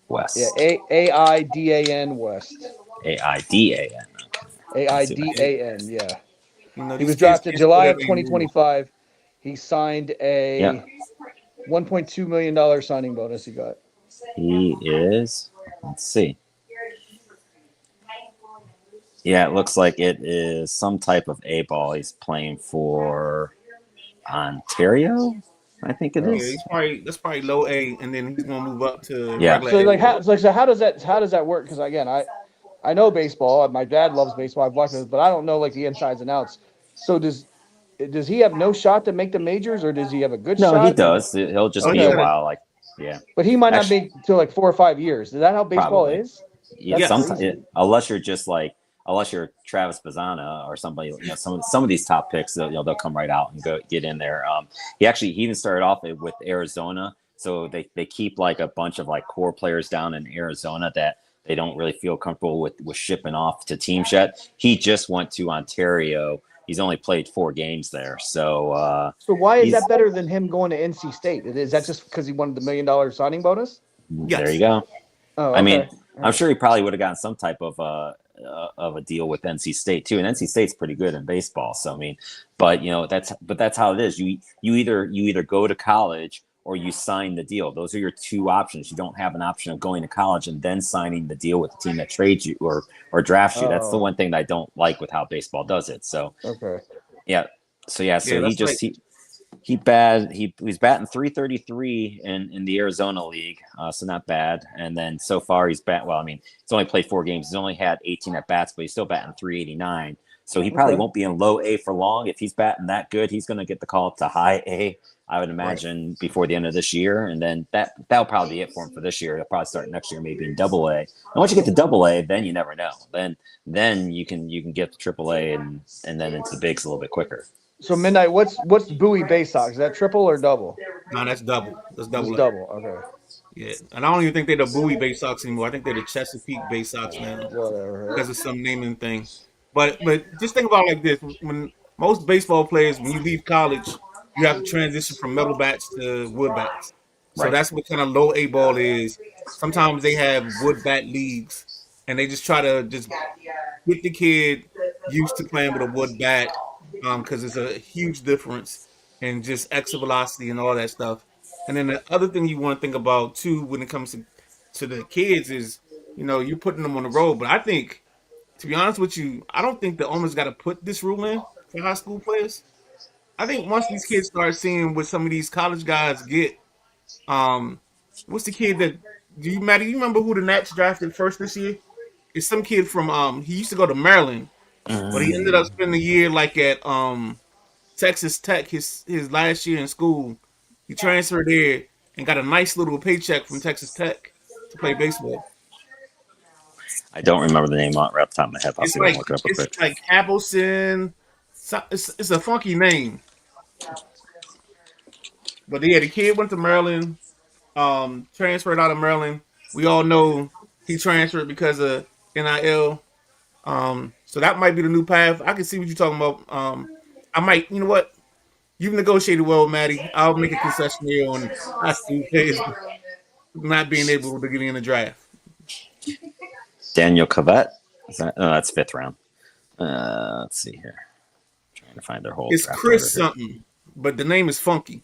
Speaker 3: West.
Speaker 2: Yeah, AIDAN West.
Speaker 3: AIDAN.
Speaker 2: AIDAN. Yeah.
Speaker 1: You know,
Speaker 2: He
Speaker 1: these
Speaker 2: was
Speaker 1: kids
Speaker 2: drafted
Speaker 1: can't
Speaker 2: July of
Speaker 1: put everything in.
Speaker 2: 2025. He signed a
Speaker 3: Yeah.
Speaker 2: $1.2 million signing bonus. He got.
Speaker 3: He is. Let's see. Yeah, it looks like it is some type of A ball. He's playing for Ontario, I think it
Speaker 1: Yeah,
Speaker 3: is.
Speaker 1: that's probably low A, and then he's gonna move up to
Speaker 3: Yeah.
Speaker 1: regular
Speaker 2: So
Speaker 1: A.
Speaker 2: like how does that work? Because again, I know baseball. My dad loves baseball. I've watched it, but I don't know like the insides and outs. So does he have no shot to make the majors, or does he have a good shot?
Speaker 3: No, he does. He'll just
Speaker 1: Oh,
Speaker 3: be
Speaker 1: yeah.
Speaker 3: a while. Like, yeah.
Speaker 2: But he might not
Speaker 3: Actually-
Speaker 2: make till like 4 or 5 years. Is that how baseball
Speaker 3: Probably.
Speaker 2: is?
Speaker 3: Yeah,
Speaker 1: Yes.
Speaker 3: sometimes unless you're just like you're Travis Bazzana or somebody, some of these top picks, they'll come right out and get in there. He even started off with Arizona, so they keep like a bunch of like core players down in Arizona that they don't really feel comfortable with shipping off to teams yet. He just went to Ontario. He's only played 4 games there, so
Speaker 2: So why is
Speaker 3: he's-
Speaker 2: that better than him going to NC State? Is that just because he wanted the $1 million signing bonus?
Speaker 1: Yes.
Speaker 3: there you go.
Speaker 2: Oh,
Speaker 3: I mean,
Speaker 2: okay.
Speaker 3: I'm sure he probably would have gotten some type of a deal with NC State too, and NC State's pretty good in baseball. So I mean, but that's how it is. You either go to college or you sign the deal. Those are your 2 options. You don't have an option of going to college and then signing the deal with the team that trades you or drafts you. That's the
Speaker 2: Oh.
Speaker 3: one thing that I don't like with how baseball does it. So
Speaker 2: Okay.
Speaker 3: yeah, so
Speaker 1: Yeah,
Speaker 3: he
Speaker 1: that's
Speaker 3: just
Speaker 1: right.
Speaker 3: he's batting 333 in the Arizona League, so not bad. And then so far he's he's only played 4 games. He's only had 18 at bats, but he's still batting 389. So he probably
Speaker 2: Okay.
Speaker 3: won't be in low A for long. If he's batting that good, he's going to get the call up to high A, I would imagine, before the end of this year. And then that'll probably be it for him for this year. He'll probably start next year, maybe in Double A. And once you get to Double A, then you never know. Then you can get to Triple A and then into the bigs a little bit quicker.
Speaker 2: So Midnight, what's Bowie Bay Sox? Is that triple or double?
Speaker 1: No, that's double. That's
Speaker 2: It's
Speaker 1: double. A.
Speaker 2: double. Okay.
Speaker 1: Yeah, and I don't even think they're the Bowie Bay Sox anymore. I think they're the Chesapeake Bay Sox now
Speaker 2: Whatever.
Speaker 1: because of some naming thing. But just think about it like this: when most baseball players, when you leave college, you have to transition from metal bats to wood bats. So
Speaker 3: Right.
Speaker 1: that's what kind of low A ball is. Sometimes they have wood bat leagues, and they just try to just get the kid used to playing with a wood bat, because it's a huge difference in just exit velocity and all that stuff. And then the other thing you want to think about too when it comes to the kids is, you're putting them on the road. But I think, to be honest with you, I don't think the owners got to put this rule in for high school players. I think once these kids start seeing what some of these college guys get, what's the kid that Maddie? You remember who the Nats drafted first this year? It's some kid from he used to go to Maryland, but he ended up spending the year like at Texas Tech his last year in school. He transferred there and got a nice little paycheck from Texas Tech to play baseball.
Speaker 3: I don't remember the name right off the top of my head. I'll
Speaker 1: It's
Speaker 3: see if I
Speaker 1: like
Speaker 3: can look it up real quick.
Speaker 1: it's like Appleson. It's a funky name. But yeah, the kid went to Maryland, transferred out of Maryland. We all know he transferred because of NIL. So So that might be the new path. I can see what you're talking about. I might, you know what? You've negotiated well, Maddie. I'll make a concession here on Altuve not being able to get in the draft.
Speaker 3: Daniel Cavett. That's 5th round. Let's see here. Trying to find their whole.
Speaker 1: It's
Speaker 3: draft
Speaker 1: Chris
Speaker 3: order here.
Speaker 1: something, but the name is funky.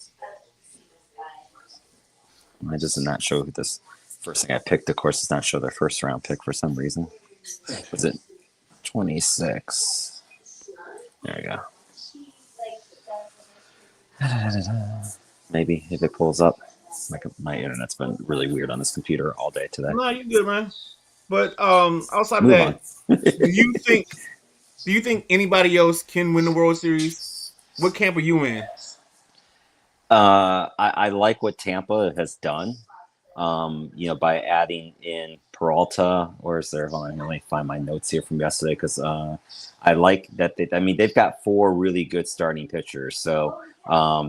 Speaker 3: Why does it not show this first thing I picked? Of course, does not show their first round pick for some reason. Was it 26? There you go. Maybe if it pulls up. My internet's been really weird on this computer all day today.
Speaker 1: No, you're good, man. But outside of
Speaker 3: Move
Speaker 1: that, do you think anybody else can win the World Series? What camp are you in?
Speaker 3: I like what Tampa has done. By adding in Peralta, or is there? Hold on, let me find my notes here from yesterday because I like that. They've got 4 really good starting pitchers. So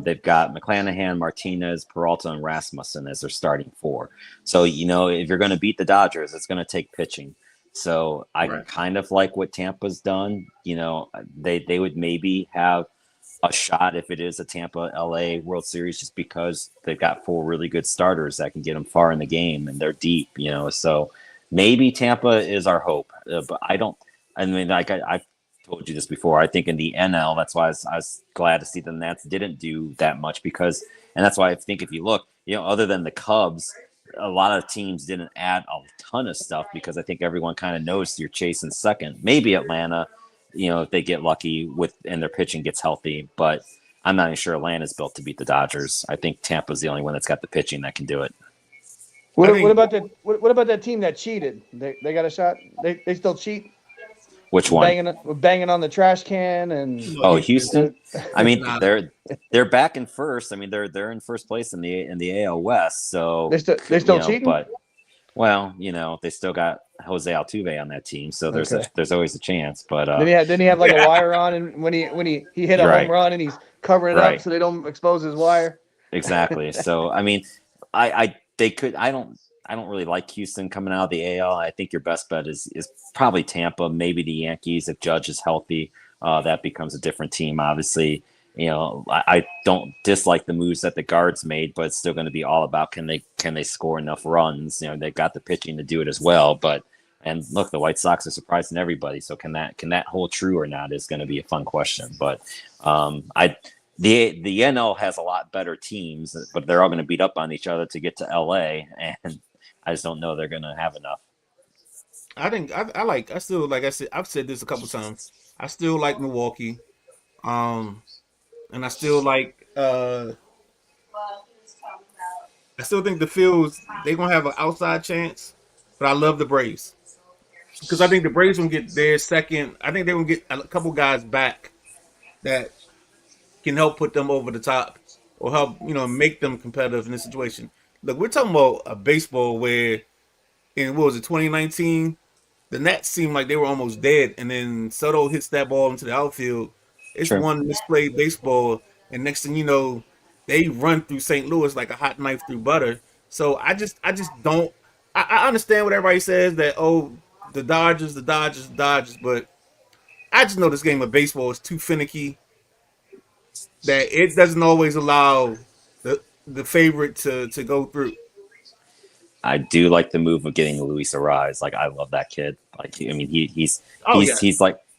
Speaker 3: they've got McClanahan, Martinez, Peralta, and Rasmussen as their starting 4. So if you're going to beat the Dodgers, it's going to take pitching. So I kind of like what Tampa's done. They would maybe have a shot if it is a Tampa LA World Series just because they've got 4 really good starters that can get them far in the game and they're deep, so maybe Tampa is our hope, but I've told you this before. I think in the NL, that's why I was glad to see the Nats didn't do that much and that's why I think if you look, other than the Cubs, a lot of teams didn't add a ton of stuff because I think everyone kind of knows you're chasing second. Maybe Atlanta, if they get lucky and their pitching gets healthy, but I'm not even sure Atlanta's built to beat the Dodgers. I think Tampa's the only one that's got the pitching that can do it.
Speaker 2: What about that team that cheated? They got a shot. They still cheat.
Speaker 3: Which one?
Speaker 2: Banging on the trash can and
Speaker 3: Houston. They're back in first. They're in first place in the AL West. So
Speaker 2: they still cheating.
Speaker 3: But they still got Jose Altuve on that team, so there's always a chance. But
Speaker 2: didn't he have like a wire on, and when he hit a home run and he's covering it up so they don't expose his wire.
Speaker 3: Exactly. So they could. I don't really like Houston coming out of the AL. I think your best bet is probably Tampa, maybe the Yankees if Judge is healthy. That becomes a different team, obviously. I don't dislike the moves that the guards made, but it's still going to be all about can they score enough runs? They've got the pitching to do it as well. And look, the White Sox are surprising everybody. So can that hold true or not is going to be a fun question. But the NL has a lot better teams, but they're all going to beat up on each other to get to LA, and I just don't know they're going to have enough.
Speaker 1: I think I still, like I said, I've said this a couple times. I still like Milwaukee. And I still like I still think the Phils, they're gonna have an outside chance, but I love the Braves. Because I think the Braves gonna get their second. I think they're gonna get a couple guys back that can help put them over the top or help, make them competitive in this situation. Look, we're talking about a baseball where in 2019, the Nats seemed like they were almost dead, and then Soto hits that ball into the outfield. It's one misplayed baseball, and next thing you know, they run through St. Louis like a hot knife through butter. So I just don't. I understand what everybody says that the Dodgers, but I just know this game of baseball is too finicky that it doesn't always allow the favorite to go through.
Speaker 3: I do like the move of getting Luis Arraez. Like I love that kid. Like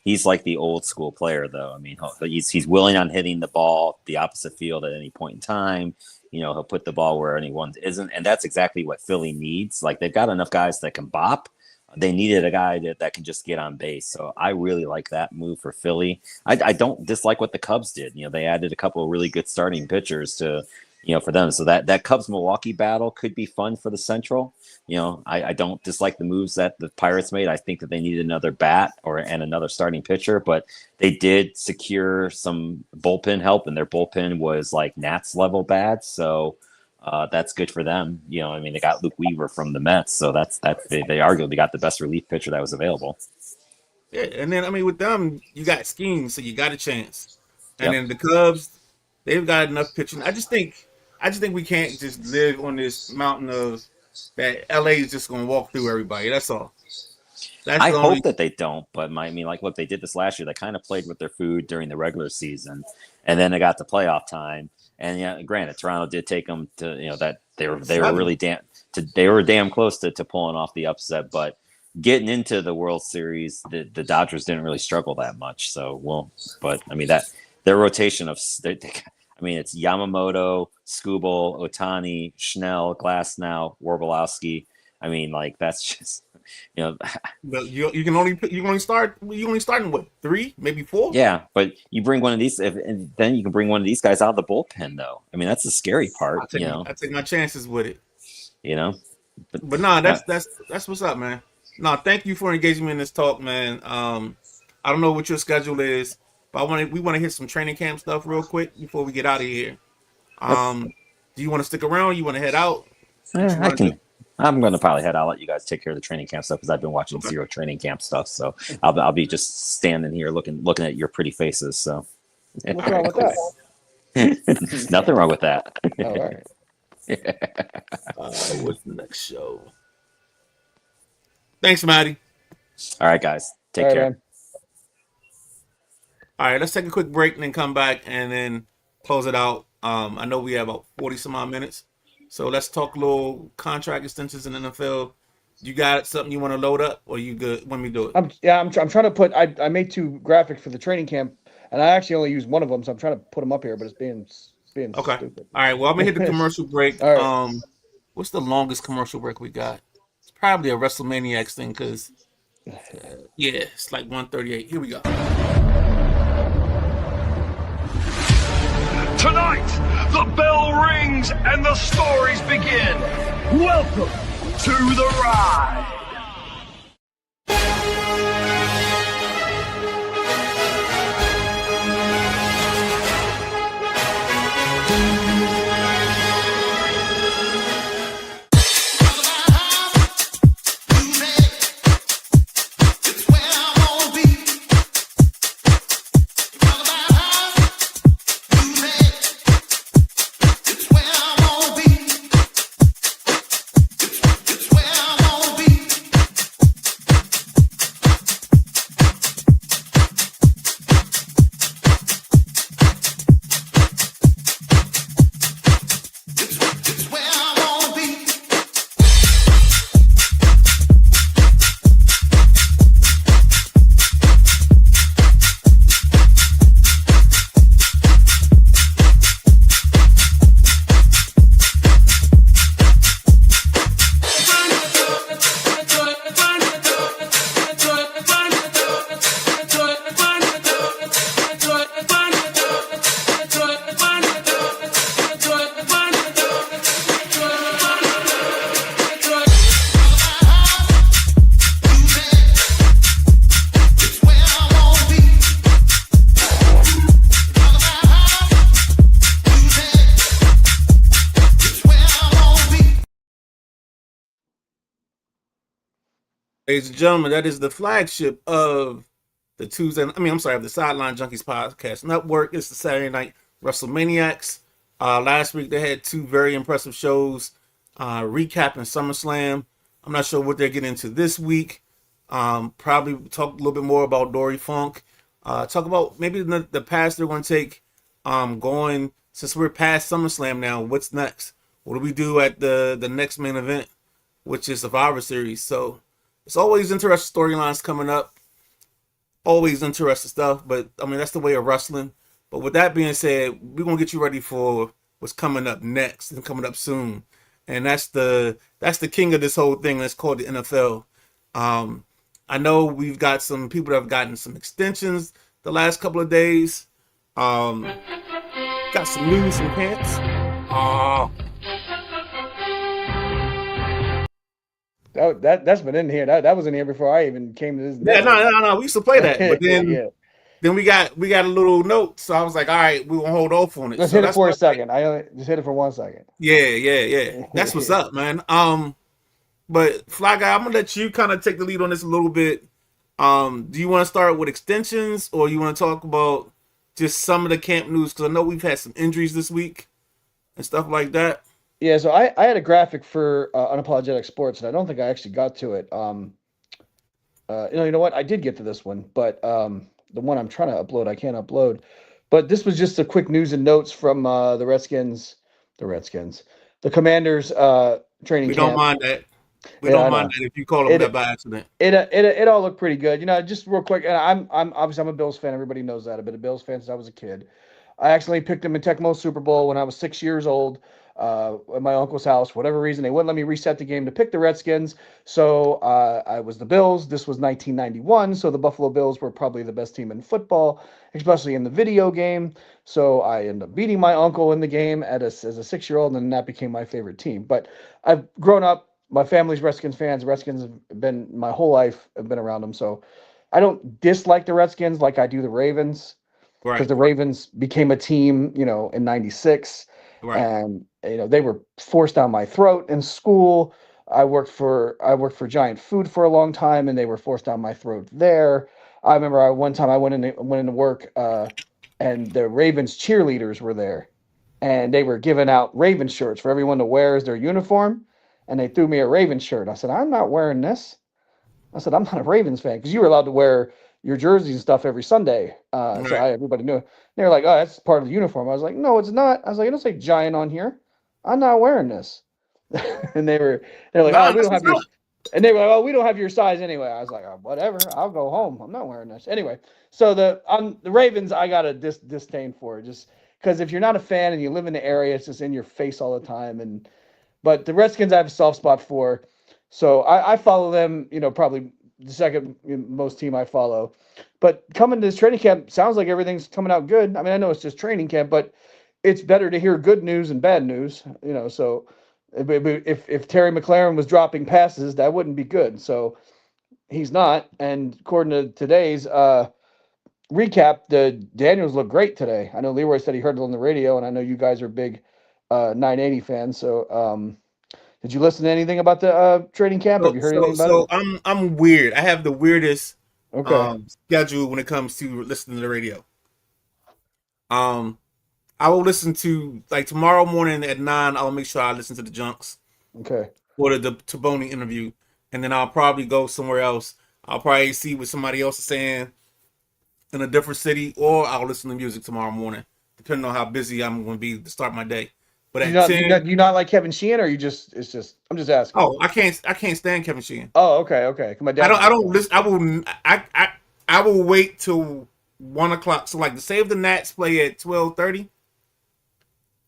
Speaker 3: he's like the old school player though. He's willing on hitting the ball the opposite field at any point in time. He'll put the ball where anyone isn't, and that's exactly what Philly needs. Like they've got enough guys that can bop. They needed a guy that can just get on base. So I really like that move for Philly. I don't dislike what the Cubs did. They added a couple of really good starting pitchers to for them. So that Cubs Milwaukee battle could be fun for the Central. I don't dislike the moves that the Pirates made. I think that they needed another bat and another starting pitcher, but they did secure some bullpen help, and their bullpen was like Nats level bad. So that's good for them. They got Luke Weaver from the Mets, so they arguably got the best relief pitcher that was available.
Speaker 1: Yeah, and then with them, you got schemes, so you got a chance. And then the Cubs, they've got enough pitching. I just think we can't just live on this mountain of that LA is just going to walk through everybody. That's all. That's
Speaker 3: I
Speaker 1: the only.
Speaker 3: hope that they don't, but I mean, like, look, they did this last year. They kind of played with their food during the regular season, and then they got to playoff time. And yeah, granted, Toronto did take them to, that they were really they were damn close to pulling off the upset. But getting into the World Series, the Dodgers didn't really struggle that much. So, but I mean that their rotation of, I mean, it's Yamamoto, Skubal, Otani, Schnell, Glasnow, Warbolowski. I mean, like, that's just,
Speaker 1: But you can only start in what, 3, maybe 4?
Speaker 3: yeah. But you bring one of these, and then you can bring one of these guys out of the bullpen, though. I mean, that's the scary part.
Speaker 1: I take my chances with it.
Speaker 3: But
Speaker 1: nah, that's what's up, man. Nah, thank you for engaging me in this talk, man. I don't know what your schedule is, but we want to hit some training camp stuff real quick before we get out of here. Do you want to stick around? You want to head out?
Speaker 3: I can. I'm going to probably head. I'll let you guys take care of the training camp stuff because I've been watching zero training camp stuff. So I'll be just standing here looking at your pretty faces. So
Speaker 2: What's wrong with that?
Speaker 3: nothing wrong with that.
Speaker 2: Oh, all right.
Speaker 1: What's the next show? Thanks, Maddie.
Speaker 3: All right, guys. Take
Speaker 2: All right,
Speaker 3: care.
Speaker 2: man.
Speaker 1: All right, let's take a quick break and then come back and then close it out. I know we have about 40 some odd minutes. So let's talk a little contract extensions in the NFL. You got something you want to load up, or you good when we do it?
Speaker 2: I'm trying to put. I made 2 graphics for the training camp, and I actually only used one of them, so I'm trying to put them up here, but it's being
Speaker 1: Okay.
Speaker 2: stupid.
Speaker 1: All right. Well, I'm gonna hit the commercial break.
Speaker 2: All right.
Speaker 1: What's the longest commercial break we got? It's probably a WrestleManiacs thing, because yeah, it's like 1:38. Here we go.
Speaker 6: Tonight, the bell rings and the stories begin. Welcome to the ride.
Speaker 1: Ladies and gentlemen, that is the flagship of the of the Sideline Junkies Podcast Network. It's the Saturday Night WrestleManiacs. Last week they had 2 very impressive shows recapping SummerSlam. I'm not sure what they're getting into this week. Probably talk a little bit more about Dory Funk. Talk about maybe the path they're going to take going, since we're past SummerSlam now. What's next? What do we do at the next main event, which is Survivor Series? So it's always interesting storylines coming up. Always interesting stuff, but I mean, that's the way of wrestling. But with that being said, we're going to get you ready for what's coming up next and coming up soon. And that's the king of this whole thing. That's called the NFL. I know we've got some people that have gotten some extensions the last couple of days. Got some news from camps.
Speaker 2: That's been in here. That was in here before I even came to this.
Speaker 1: Yeah, no. We used to play that, but then
Speaker 2: yeah.
Speaker 1: then we got a little note. So I was like, all right, we gonna hold off on it.
Speaker 2: Let's
Speaker 1: so
Speaker 2: hit it for a
Speaker 1: what,
Speaker 2: second. I only just hit it for 1 second.
Speaker 1: Yeah. That's what's up, man. But Fly Guy, I'm gonna let you kind of take the lead on this a little bit. Do you want to start with extensions, or you want to talk about just some of the camp news? Because I know we've had some injuries this week and stuff like that.
Speaker 2: Yeah, so I had a graphic for Unapologetic Sports, and I don't think I actually got to it. You know what? I did get to this one, but the one I'm trying to upload, I can't upload. But this was just a quick news and notes from the Commanders training
Speaker 1: We don't
Speaker 2: camp.
Speaker 1: mind that. We
Speaker 2: Yeah, I
Speaker 1: don't mind
Speaker 2: know.
Speaker 1: that if you call them
Speaker 2: It-
Speaker 1: that by accident.
Speaker 2: It all looked pretty good. Just real quick, and I'm obviously I'm a Bills fan. Everybody knows that. I've been a Bills fan since I was a kid. I accidentally picked them in Tecmo Super Bowl when I was 6 years old at my uncle's house. For whatever reason, they wouldn't let me reset the game to pick the Redskins. So I was the Bills. This was 1991. So the Buffalo Bills were probably the best team in football, especially in the video game. So I ended up beating my uncle in the game as a 6-year-old, and that became my favorite team. But I've grown up. My family's Redskins fans. Redskins have been my whole life. I've been around them. So I don't dislike the Redskins like I do the Ravens because
Speaker 1: Right.
Speaker 2: the Ravens became a team, in '96,
Speaker 1: Right.
Speaker 2: and they were forced down my throat in school. I worked for Giant Food for a long time, and they were forced down my throat there. I remember one time I went into work, and the Ravens cheerleaders were there, and they were giving out Raven shirts for everyone to wear as their uniform, and they threw me a Ravens shirt. I said, I'm not wearing this. I said, I'm not a Ravens fan because you were allowed to wear your jerseys and stuff every Sunday. So
Speaker 1: Right.
Speaker 2: everybody knew. They were like, oh, that's part of the uniform. I was like, no, it's not. I was like, it don't say Giant on here. I'm not wearing this. And they're like,
Speaker 1: Nah,
Speaker 2: oh, we
Speaker 1: that's
Speaker 2: don't have
Speaker 1: what's
Speaker 2: your.
Speaker 1: up.
Speaker 2: And they were like, oh, we don't have your size anyway. I was like, oh, whatever. I'll go home. I'm not wearing this anyway. So the Ravens, I got a disdain for just because if you're not a fan and you live in the area, it's just in your face all the time. But the Redskins I have a soft spot for. So I follow them, probably the second most team I follow. But coming to this training camp, sounds like everything's coming out good. I mean, I know it's just training camp, but it's better to hear good news than bad news, So if Terry McLaurin was dropping passes, that wouldn't be good. So he's not. And according to today's recap, the Daniels look great today. I know Leroy said he heard it on the radio, and I know you guys are big 980 fans. So did you listen to anything about the training camp? Have
Speaker 1: So
Speaker 2: you heard
Speaker 1: so
Speaker 2: anything about
Speaker 1: so
Speaker 2: it?
Speaker 1: I'm weird. I have the weirdest
Speaker 2: Okay.
Speaker 1: schedule when it comes to listening to the radio. Um I will listen to like tomorrow morning at 9, I'll make sure I listen to the Junks
Speaker 2: Okay.
Speaker 1: or the Taboni interview, and then I'll probably go somewhere else. I'll probably see what somebody else is saying in a different city, or I'll listen to music tomorrow morning, depending on how busy I'm going to be to start my day. But
Speaker 2: You
Speaker 1: at
Speaker 2: not you
Speaker 1: 10,
Speaker 2: not you not like Kevin Sheehan, or I'm just asking.
Speaker 1: oh, I can't stand Kevin Sheehan.
Speaker 2: Oh, okay, okay. My dad.
Speaker 1: I don't listen. I will wait till 1 o'clock. So like to save the Nats play at 12:30.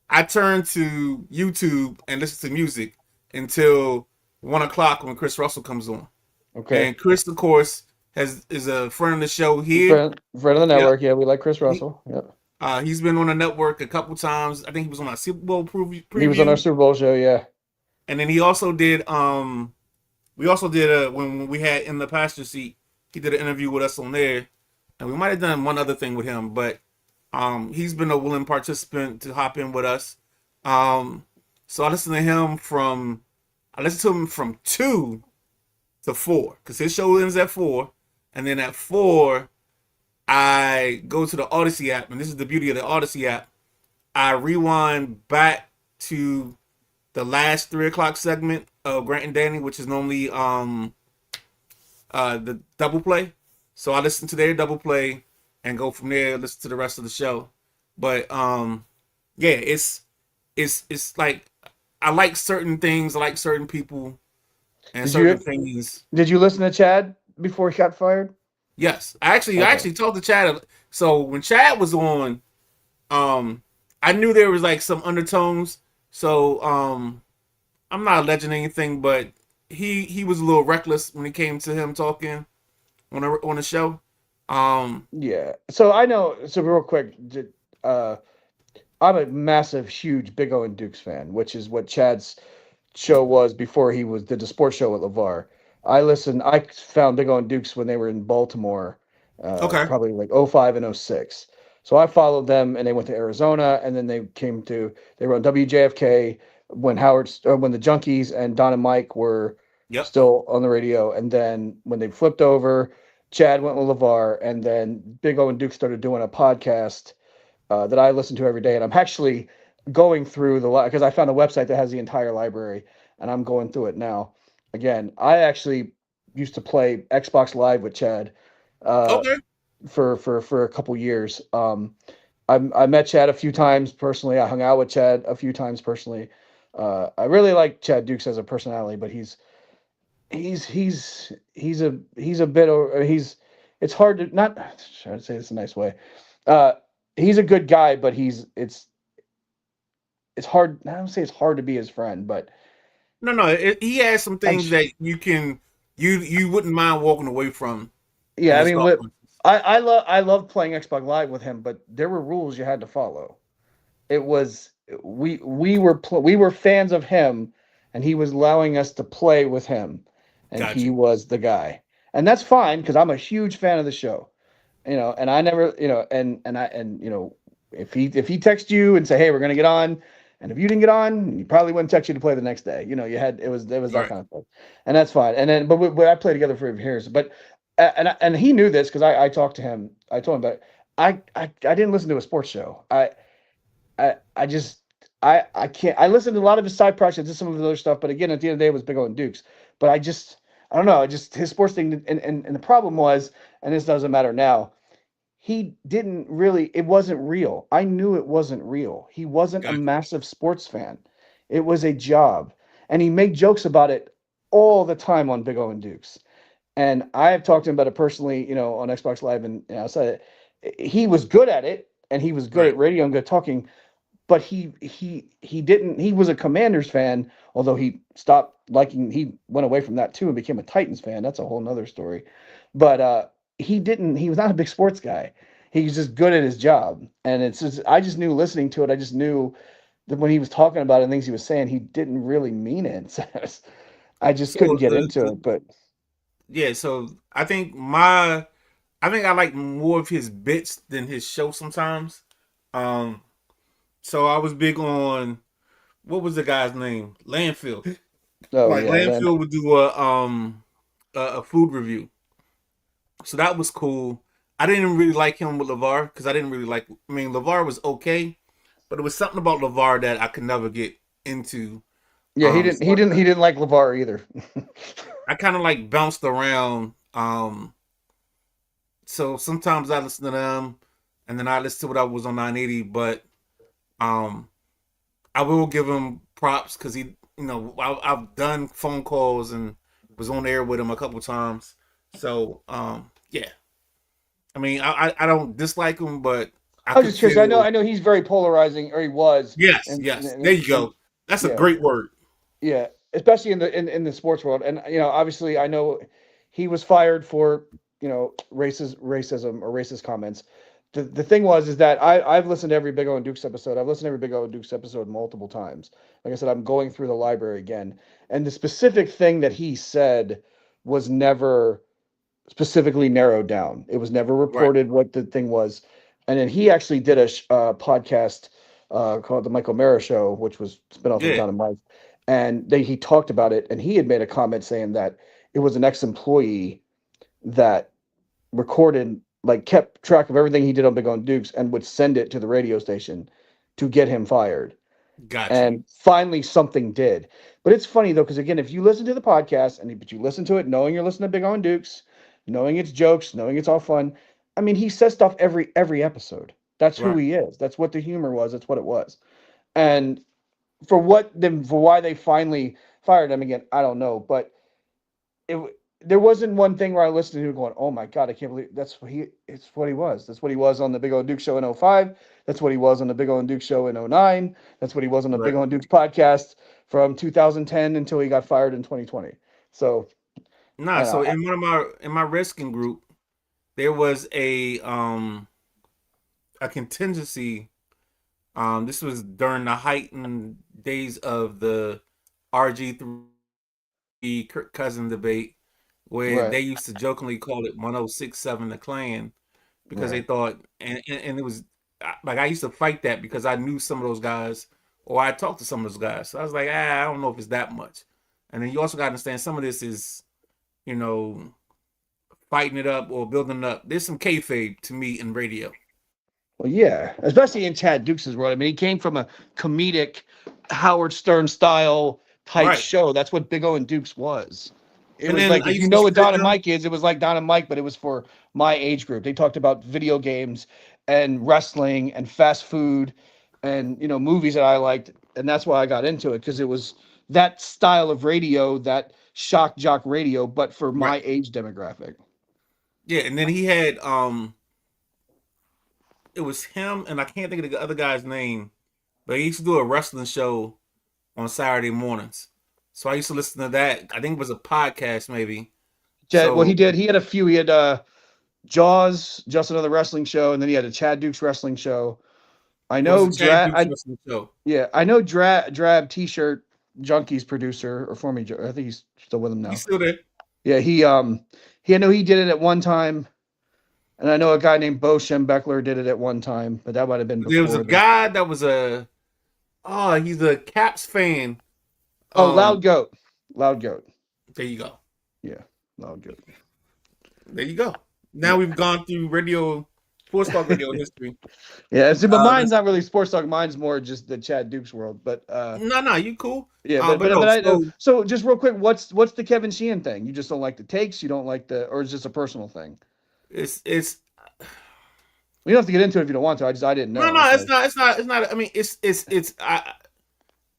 Speaker 1: I turn to YouTube and listen to music until 1 o'clock when Chris Russell comes on.
Speaker 2: Okay.
Speaker 1: And Chris, of course, is a friend of the show here.
Speaker 2: Friend of the
Speaker 1: Yep.
Speaker 2: network. Yeah, we like Chris Russell. Yep.
Speaker 1: He's been on the network a couple times. I think he was on our Super Bowl preview.
Speaker 2: He was on our Super Bowl show. Yeah.
Speaker 1: And then he also did we also did when we had In the Passenger Seat, he did an interview with us on there. And we might have done one other thing with him, but he's been a willing participant to hop in with us. So I listened to him from 2 to 4 because his show ends at 4, and then at 4 I go to the Odyssey app, and this is the beauty of the Odyssey app. I rewind back to the last 3 o'clock segment of Grant and Danny, which is normally the double play. So I listen to their double play and go from there, listen to the rest of the show. But yeah, it's like I like certain things, I like certain people, and
Speaker 2: Did
Speaker 1: certain
Speaker 2: you-
Speaker 1: things.
Speaker 2: Did you listen to Chad before he got fired?
Speaker 1: Yes, I
Speaker 2: Okay.
Speaker 1: actually told the Chad. So when Chad was on, I knew there was like some undertones. So I'm not alleging anything, but he was a little reckless when it came to him talking on the show.
Speaker 2: Yeah. So I know. So real quick, I'm a massive, huge Big O and Dukes fan, which is what Chad's show was before he did the sports show at LeVar. I found Big O and Dukes when they were in Baltimore,
Speaker 1: Okay.
Speaker 2: probably like 05 and 06. So I followed them, and they went to Arizona, and then they were on WJFK when when the Junkies and Don and Mike were
Speaker 1: Yep.
Speaker 2: still on the radio, and then when they flipped over, Chad went with LeVar, and then Big O and Duke started doing a podcast that I listen to every day, and I'm actually going through because I found a website that has the entire library, and I'm going through it now. Again, I actually used to play Xbox Live with Chad
Speaker 1: Okay.
Speaker 2: for a couple years. I met Chad a few times personally. I hung out with Chad a few times personally. I really like Chad Dukes as a personality, but he's a bit it's hard to not try to say this in a nice way. He's a good guy, but it's hard. I don't say it's hard to be his friend, but
Speaker 1: No, he has some things that you wouldn't mind walking away from.
Speaker 2: yeah, I
Speaker 1: in his
Speaker 2: mean,
Speaker 1: thought process.
Speaker 2: I love playing Xbox Live with him, but there were rules you had to follow. It was we were fans of him, and he was allowing us to play with him, and
Speaker 1: Gotcha.
Speaker 2: he was the guy, and that's fine because I'm a huge fan of the show, and I never, if he texts you and say, hey, we're gonna get on. And if you didn't get on, he probably wouldn't text you to play the next day. It was that
Speaker 1: Right.
Speaker 2: kind of thing, and that's fine. And then, but I played together for years. But and he knew this because I talked to him. I told him, but I didn't listen to a sports show. I just I can't. I listened to a lot of his side projects, did some of his other stuff. But again, at the end of the day, it was Big O and Dukes. But I don't know. Just his sports thing. And the problem was, and this doesn't matter now. He didn't really, it wasn't real. I knew it wasn't real. He wasn't a
Speaker 1: Gotcha.
Speaker 2: massive sports fan. It was a job. And he made jokes about it all the time on Big O and Dukes. And I have talked to him about it personally, on Xbox Live and outside. He was good at it and he was good at radio and good talking, but he didn't, he was a Commanders fan, although he he went away from that too and became a Titans fan. That's a whole nother story. But he was not a big sports guy. He's just good at his job. And I just knew listening to it, I just knew that when he was talking about it and things he was saying, he didn't really mean it. So I just couldn't get into it. But
Speaker 1: yeah, so I think I like more of his bits than his show sometimes. So I was big on, what was the guy's name? Landfill. Landfill would do a food review. So that was cool. I didn't really like him with LeVar because I didn't really like. I mean, LeVar was okay, but there was something about LeVar that I could never get into.
Speaker 2: Yeah, he didn't like LeVar either.
Speaker 1: I kind of like bounced around. So sometimes I listen to them, and then I listen to what I was on 980. But I will give him props because I've done phone calls and was on air with him a couple times. So yeah, I mean, I don't dislike him, but
Speaker 2: I was just curious. I know he's very polarizing, or he was.
Speaker 1: Yes, there you go. That's a great word.
Speaker 2: Yeah, especially in the sports world, and obviously, I know he was fired for racism or racist comments. The thing is that I've listened to every Big O and Dukes episode. I've listened to every Big O and Dukes episode multiple times. Like I said, I'm going through the library again, and the specific thing that he said was never specifically narrowed down. It was never reported what the thing was. And then he actually did a podcast called The Michael Mara Show, which was spin-off of Don and Mike. And he talked about it, and he had made a comment saying that it was an ex-employee that recorded, kept track of everything he did on Big O and Dukes and would send it to the radio station to get him fired.
Speaker 1: Gotcha.
Speaker 2: And finally something did. But it's funny, though, because, again, if you listen to the podcast, but you listen to it knowing you're listening to Big O and Dukes, knowing it's jokes, knowing it's all fun. I mean, he says stuff every episode. That's who he is. That's what the humor was. That's what it was. And for why they finally fired him again, I don't know. But there wasn't one thing where I listened to him going, "Oh my God, I can't believe it's what he was." That's what he was on the Big O and Dukes show in 2005. That's what he was on the Big O and Dukes show in 2009. That's what he was on the Big O and Dukes podcast from 2010 until he got fired in 2020. So.
Speaker 1: So in my wrestling group, there was a contingency. This was during the heightened days of the RG3 Kirk Cousin debate, where they used to jokingly call it 1067 the Klan because they thought, and it was like I used to fight that because I knew some of those guys, or I talked to some of those guys. So I was like, I don't know if it's that much. And then you also got to understand some of this is, fighting it up or building it up. There's some kayfabe to me in radio.
Speaker 2: Well, yeah, especially in Chad Dukes' world. I mean, he came from a comedic Howard Stern style type show. That's what Big O and Dukes was. It
Speaker 1: And
Speaker 2: was
Speaker 1: then
Speaker 2: like
Speaker 1: I
Speaker 2: if
Speaker 1: used
Speaker 2: you
Speaker 1: to
Speaker 2: know what
Speaker 1: listen to
Speaker 2: Don and
Speaker 1: them.
Speaker 2: Mike is, it was like Don and Mike, but it was for my age group. They talked about video games and wrestling and fast food and movies that I liked, and that's why I got into it because it was that style of radio, that shock jock radio, but for
Speaker 1: Right.
Speaker 2: my age demographic.
Speaker 1: Yeah, and then he had it was him and I can't think of the other guy's name, but he used to do a wrestling show on Saturday mornings. So I used to listen to that. I think it was a podcast maybe.
Speaker 2: Well, he
Speaker 1: So
Speaker 2: did. He had a few. He had Jaws, just another wrestling show, and then he had a Chad Dukes wrestling show. I
Speaker 1: it was
Speaker 2: know
Speaker 1: a Chad
Speaker 2: Drab.
Speaker 1: Dukes wrestling show.
Speaker 2: Yeah, I know Drab T-shirt Junkies producer or former. I think he's still with him now.
Speaker 1: He's still there.
Speaker 2: Yeah, I know he did it at one time, and I know a guy named Bo Schembechler did it at one time, but that might have been before.
Speaker 1: There was a guy that was he's a Caps fan.
Speaker 2: Loud Goat.
Speaker 1: There you go.
Speaker 2: Yeah, Loud Goat.
Speaker 1: There you go. Now we've gone through sports talk radio history.
Speaker 2: Yeah, see, but mine's not really sports talk. Mine's more just the Chad Dukes world. But
Speaker 1: No, you cool.
Speaker 2: yeah,
Speaker 1: but no,
Speaker 2: so just real quick, what's the Kevin Sheehan thing? You just don't like the takes? You don't like or is this a personal thing?
Speaker 1: it's
Speaker 2: We don't have to get into it if you don't want to. I didn't know.
Speaker 1: no, it's not. I mean,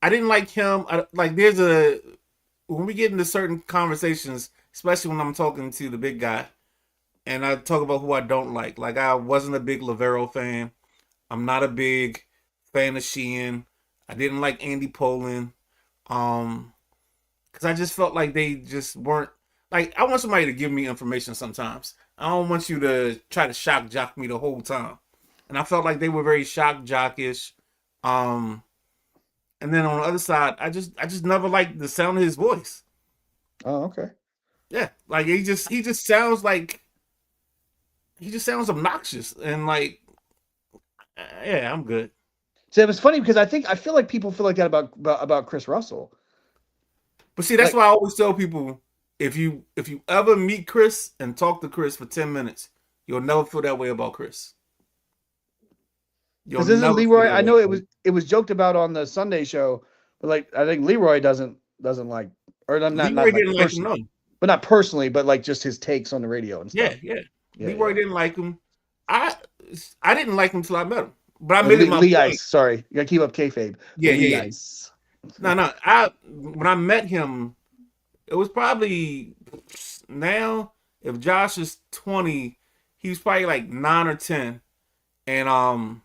Speaker 1: I didn't like him. When we get into certain conversations, especially when I'm talking to the big guy, and I talk about who I don't like. Like I wasn't a big Lavero fan. I'm not a big fan of Sheehan. I didn't like Andy Pollin, because I just felt like they just weren't like. I want somebody to give me information sometimes. I don't want you to try to shock jock me the whole time. And I felt like they were very shock jockish. And then on the other side, I just never liked the sound of his voice.
Speaker 2: Oh, okay.
Speaker 1: Yeah, like he just sounds obnoxious and like, yeah, I'm good.
Speaker 2: So it was funny because I feel like people feel like that about Chris Russell.
Speaker 1: But see, that's why I always tell people, if you ever meet Chris and talk to Chris for 10 minutes, you'll never feel that way about Chris.
Speaker 2: Because isn't Leroy? I know it was joked about on the Sunday show, but like I think Leroy doesn't like, or not
Speaker 1: Leroy didn't like him, no.
Speaker 2: But not personally, but like just his takes on the radio and stuff.
Speaker 1: Yeah. Leroy didn't like him. I didn't like him until I met him. But I made him my
Speaker 2: Lee
Speaker 1: point.
Speaker 2: Ice. Sorry, you gotta keep up kayfabe.
Speaker 1: Yeah.
Speaker 2: Ice.
Speaker 1: No. When I met him, it was probably now. If Josh is 20, he was probably like 9 or 10, and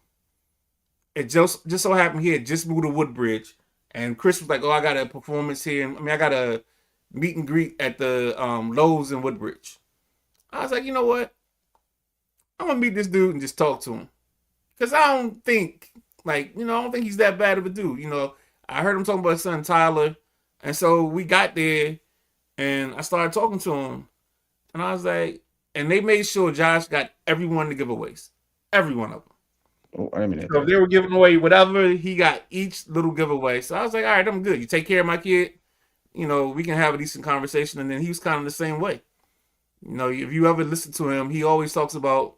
Speaker 1: it just so happened he had just moved to Woodbridge, and Chris was like, "Oh, I got a performance here. I got a meet and greet at the Lowe's in Woodbridge." I was like, you know what? I'm gonna meet this dude and just talk to him, because I don't think he's that bad of a dude. I heard him talking about his son Tyler, and so we got there, and I started talking to him, and I was like, and they made sure Josh got everyone the giveaways, every one of them.
Speaker 2: Oh, I mean,
Speaker 1: So if they were giving away whatever, he got each little giveaway. So I was like, all right, I'm good. You take care of my kid, we can have a decent conversation. And then he was kind of the same way. If you ever listen to him, he always talks about,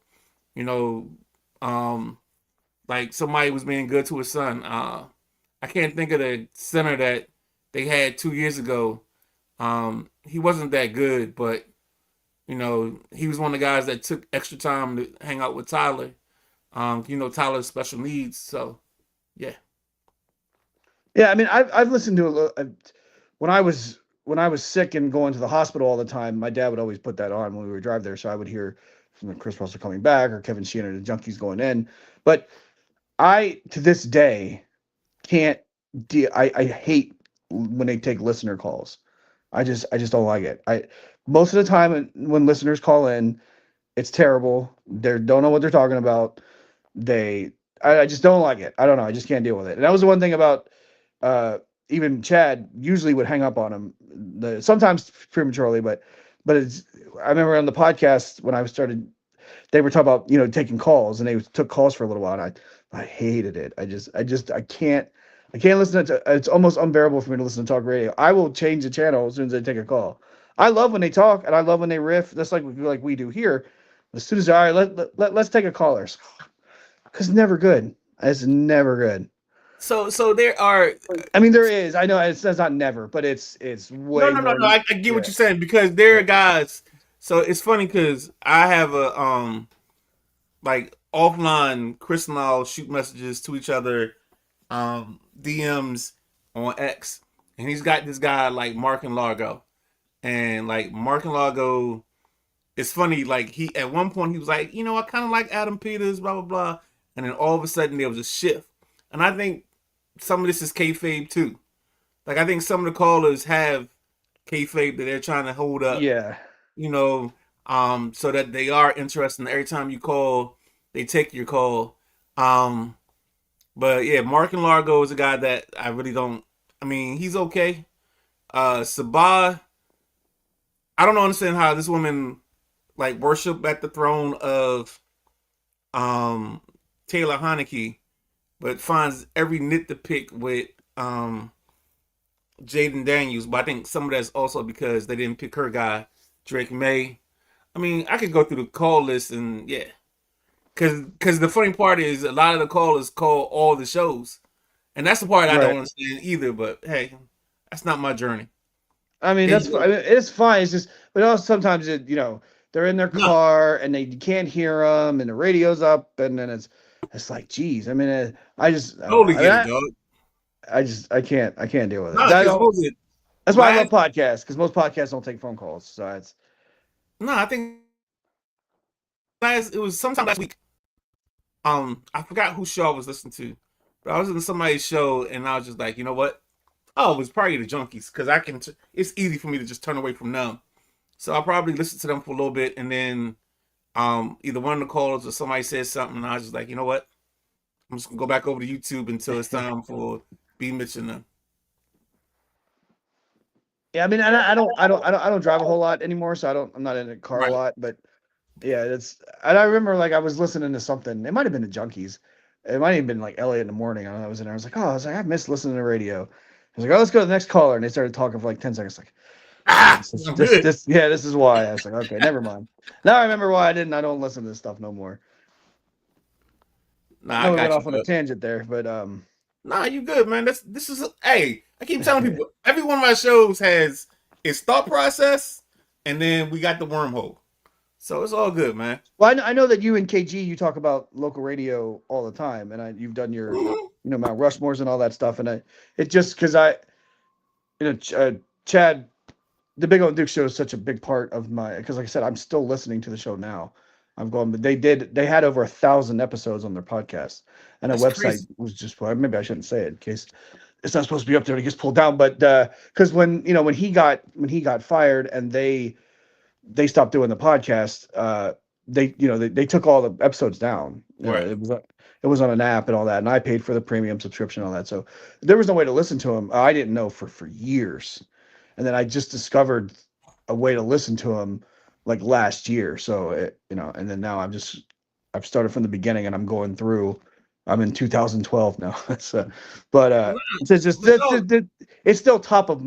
Speaker 1: like somebody was being good to his son. I can't think of the center that they had 2 years ago. He wasn't that good, but he was one of the guys that took extra time to hang out with Tyler. Tyler's special needs, so yeah.
Speaker 2: Yeah, I mean, I've listened to a little. When I was sick and going to the hospital all the time, my dad would always put that on when we would drive there, so I would hear from Chris Russell coming back or Kevin Sheehan or the Junkies going in. But I, to this day, can't. I hate when they take listener calls. I just don't like it. Most of the time when listeners call in, it's terrible. They don't know what they're talking about. I just don't like it. I don't know. I just can't deal with it. And that was the one thing about even Chad usually would hang up on him, sometimes prematurely, but it's. I remember on the podcast when I started, they were talking about taking calls, and they took calls for a little while, and I hated it. I can't listen to. It's almost unbearable for me to listen to talk radio. I will change the channel as soon as they take a call. I love when they talk, and I love when they riff. That's like we do here. As soon as all right, let's take a caller. Because never good. It's never good.
Speaker 1: So there are
Speaker 2: I mean, there is. I know it's not never, but it's way
Speaker 1: no.
Speaker 2: more.
Speaker 1: I get what
Speaker 2: Yeah.
Speaker 1: you're saying because there are
Speaker 2: Yeah.
Speaker 1: guys. So it's funny because I have a like offline. Chris and I'll shoot messages to each other, DMs on X, and he's got this guy like Mark and Largo, and like Mark and Largo. It's funny, like he at one point he was like, I kind of like Adam Peters, blah blah blah, and then all of a sudden there was a shift, and I think some of this is kayfabe too. Like I think some of the callers have kayfabe that they're trying to hold up,
Speaker 2: Yeah.
Speaker 1: you know, so that they are interested. Every time you call, they take your call. But yeah, Mark and Largo is a guy that I really don't. I mean, he's okay. Sabah, I don't understand how this woman like worship at the throne of Taylor Haneke, but finds every nit to pick with Jaden Daniels. But I think some of that's also because they didn't pick her guy, Drake May. I mean, I could go through the call list and yeah, because the funny part is a lot of the callers call all the shows, and that's the part I don't
Speaker 2: Right.
Speaker 1: understand either. But hey, that's not my journey.
Speaker 2: I mean,
Speaker 1: And,
Speaker 2: that's I mean, it's fine. It's just, but also sometimes they're in their
Speaker 1: No.
Speaker 2: car and you can't hear them, and the radio's up, and then it's like, geez. I mean, I just
Speaker 1: totally
Speaker 2: I,
Speaker 1: get
Speaker 2: I,
Speaker 1: it, dog.
Speaker 2: I can't deal with it.
Speaker 1: No,
Speaker 2: I
Speaker 1: 'cause
Speaker 2: don't-
Speaker 1: what was it?
Speaker 2: that's why I
Speaker 1: last-
Speaker 2: love podcasts, because most podcasts don't take phone calls. So it's
Speaker 1: No, I think it was sometime last week. I forgot whose show I was listening to, but I was in somebody's show and I was just like, you know what? Oh, it was probably the Junkies because it's easy for me to just turn away from them. So I probably listened to them for a little bit and then either one of the callers or somebody said something and I was just like, you know what? I'm just gonna go back over to YouTube until it's time for B Mitch and them.
Speaker 2: yeah. I mean, I don't drive a whole lot anymore, so I'm not in a car
Speaker 1: Right.
Speaker 2: a lot. But yeah, and I remember like I was listening to something. It might have been the Junkies. It might have been like Elliot in the morning. I was in there. I was like, I missed listening to radio. I was like, oh, let's go to the next caller, and they started talking for like 10 seconds. Like,
Speaker 1: I'm good.
Speaker 2: this is why. I was like, okay, never mind. Now I remember why I don't listen to this stuff no more.
Speaker 1: Nah,
Speaker 2: I
Speaker 1: I
Speaker 2: know we
Speaker 1: got
Speaker 2: went
Speaker 1: you.
Speaker 2: off on a
Speaker 1: Bud.
Speaker 2: tangent there, but
Speaker 1: Nah, you good, man. Hey, I keep telling people every one of my shows has its thought process, and then we got the wormhole. So it's all good, man.
Speaker 2: well, I know that you and KG you talk about local radio all the time, and you've done your Mount Rushmores and all that stuff, and it just because Chad, the Big O Duke show is such a big part of because like I said, I'm still listening to the show now. I'm going, but they had over 1,000 episodes on their podcast, and a
Speaker 1: That's
Speaker 2: website
Speaker 1: crazy.
Speaker 2: was just, well, maybe I shouldn't say it in case it's not supposed to be up there and it gets pulled down, but because when he got fired and they stopped doing the podcast, they took all the episodes down.
Speaker 1: Right.
Speaker 2: It was on an app and all that, and I paid for the premium subscription and all that, so there was no way to listen to him. I didn't know for years, and then I just discovered a way to listen to him like last year. So and then now I've started from the beginning and I'm going through. I'm in 2012 now. But it's just it's still top of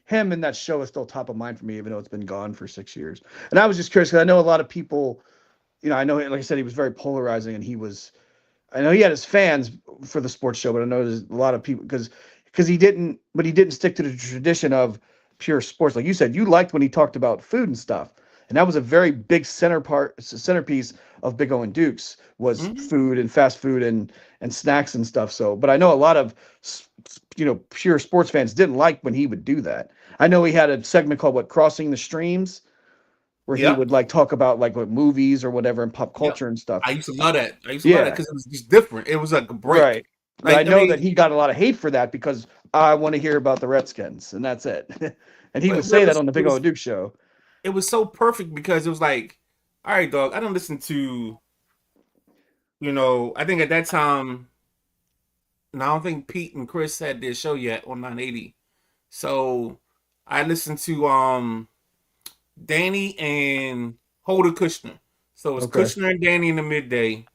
Speaker 2: him, and that show is still top of mind for me, even though it's been gone for 6 years. And I was just curious because I know a lot of people. I know, like I said, he was very polarizing, and I know he had his fans for the sports show, but I know there's a lot of people because he didn't stick to the tradition of pure sports. Like you said, you liked when he talked about food and stuff. And that was a very big centerpiece of Big O and Dukes was food and fast food and snacks and stuff. So, but I know a lot of pure sports fans didn't like when he would do that. I know he had a segment called Crossing the Streams, where he would like talk about like what movies or whatever and pop culture and stuff.
Speaker 1: I used to love that. Love that because it was just different. It was like a break.
Speaker 2: Right. But
Speaker 1: Like,
Speaker 2: I know
Speaker 1: mean,
Speaker 2: that he got a lot of hate for that because I want to hear about the Redskins, and that's it. And he
Speaker 1: But
Speaker 2: would say
Speaker 1: it
Speaker 2: that
Speaker 1: was-
Speaker 2: on the Big
Speaker 1: it
Speaker 2: O
Speaker 1: was-
Speaker 2: and Duke show.
Speaker 1: it was so perfect because it was like, all right, dog, I don't listen to, I think at that time, and I don't think Pete and Chris had their show yet on 980. So I listened to Danny and Holder Kushner. So it was
Speaker 2: Okay.
Speaker 1: Kushner and Danny in the midday.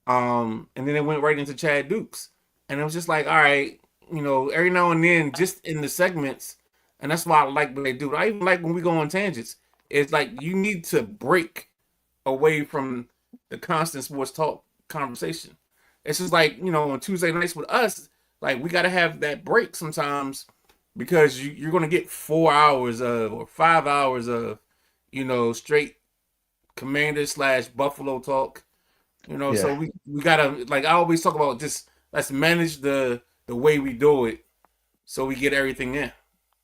Speaker 1: And then it went right into Chad Dukes. And it was just like, all right, every now and then, just in the segments, and that's why I like what they do. I even like when we go on tangents. It's like you need to break away from the constant sports talk conversation. it's just like, on Tuesday nights with us, like we got to have that break sometimes because you're going to get 4 hours of or 5 hours of, straight Commander / Buffalo talk. So
Speaker 2: Yeah.
Speaker 1: we gotta, like I always talk about, just let's manage the way we do it so we get everything in.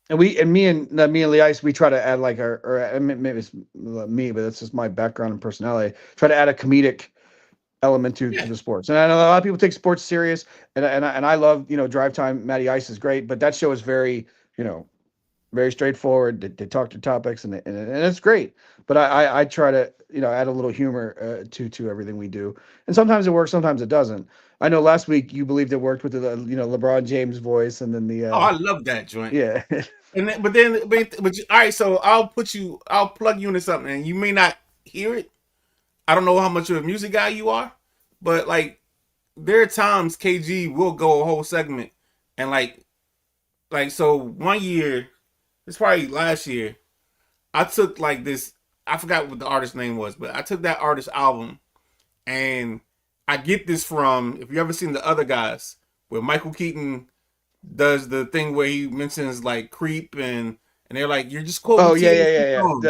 Speaker 2: And me and Lee Ice, we try to add like maybe it's me, but that's just my background and personality. Try to add a comedic element to the sports. And I know a lot of people take sports serious, and I love, Drive Time. Matty Ice is great, but that show is very, very straightforward. They talk to topics, and it's great. But I try to, add a little humor to everything we do, and sometimes it works, sometimes it doesn't. I know last week you believed it worked with the LeBron James voice, and then the
Speaker 1: Oh, I love that joint.
Speaker 2: yeah.
Speaker 1: And but all right, so I'll plug you into something, and you may not hear it. I don't know how much of a music guy you are, but like there are times KG will go a whole segment, and like so one year, it's probably last year, I took like this. I forgot what the artist's name was, but I took that artist's album, and I get this from, if you ever seen The Other Guys, where Michael Keaton does the thing where he mentions like Creep, and they're like, you're just quoting.
Speaker 2: Oh yeah.
Speaker 1: songs.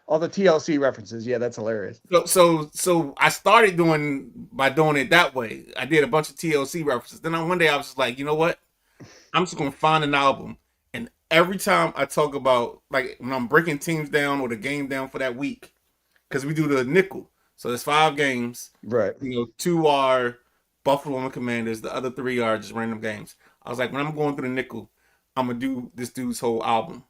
Speaker 2: All the TLC references. Yeah, that's hilarious.
Speaker 1: So I started doing it that way. I did a bunch of TLC references. Then one day I was just like, you know what? I'm just gonna find an album, and every time I talk about, like when I'm breaking teams down or the game down for that week, because we do the nickel, so there's 5 games.
Speaker 2: Right.
Speaker 1: 2 are Buffalo and Commanders. The other 3 are just random games. I was like, when I'm going through the nickel, I'm gonna do this dude's whole album.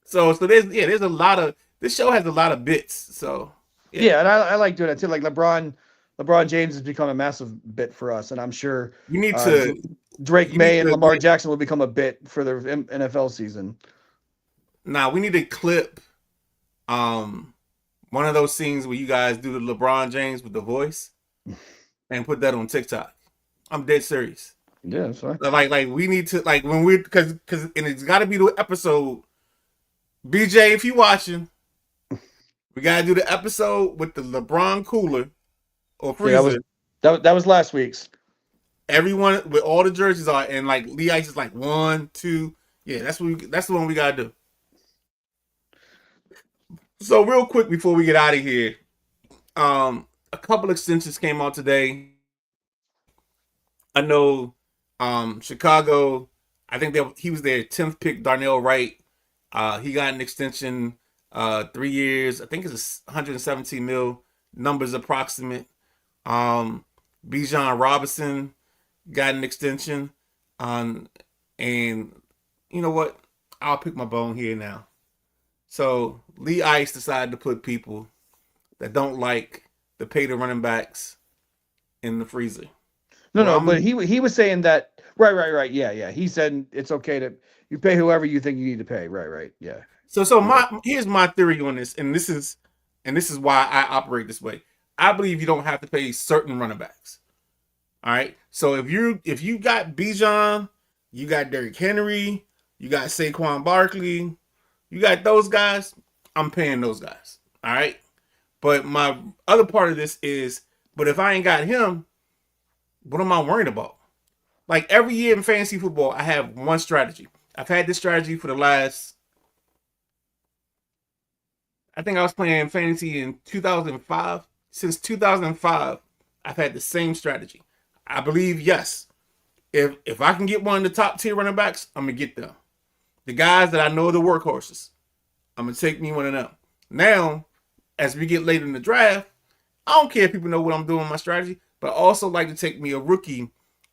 Speaker 1: so there's a lot of, this show has a lot of bits. So
Speaker 2: yeah, and I like doing it too. Like LeBron James has become a massive bit for us, and I'm sure
Speaker 1: you need to
Speaker 2: Drake May and Lamar Jackson will become a bit for the NFL season.
Speaker 1: Now we need to clip one of those scenes where you guys do the LeBron James with the voice and put that on TikTok. I'm dead serious.
Speaker 2: Yeah, that's fine.
Speaker 1: Like we need to, like when we're, because and it's got to be the episode. BJ, if you watching, we gotta do the episode with the LeBron cooler or freezer.
Speaker 2: Yeah, that was last week's.
Speaker 1: Everyone with all the jerseys are, and like Lee Ice is like 1, 2. Yeah, that's the one we gotta do. So real quick before we get out of here, a couple extensions came out today. I know Chicago, I think he was their 10th pick, Darnell Wright. He got an extension, 3 years. I think it's 117 mil. Numbers approximate. Bijan Robinson got an extension. And you know what? I'll pick my bone here now. So Lee Ice decided to put people that don't like to pay the running backs in the freezer.
Speaker 2: No, but he was saying that right. Yeah. He said it's okay to you pay whoever you think you need to pay. Right. Yeah.
Speaker 1: So here's my theory on this, and this is why I operate this way. I believe you don't have to pay certain running backs. All right. So if you got Bijan, you got Derrick Henry, you got Saquon Barkley, you got those guys, I'm paying those guys. All right. But my other part of this is, but if I ain't got him, what am I worried about? Like every year in fantasy football, I have one strategy. I've had this strategy for the last, I think I was playing fantasy in 2005. Since 2005, I've had the same strategy. I believe, yes, if I can get one of the top tier running backs, I'm going to get them. The guys that I know are the workhorses, I'm going to take me one of them. Now, as we get later in the draft, I don't care if people know what I'm doing with my strategy, but I also like to take me a rookie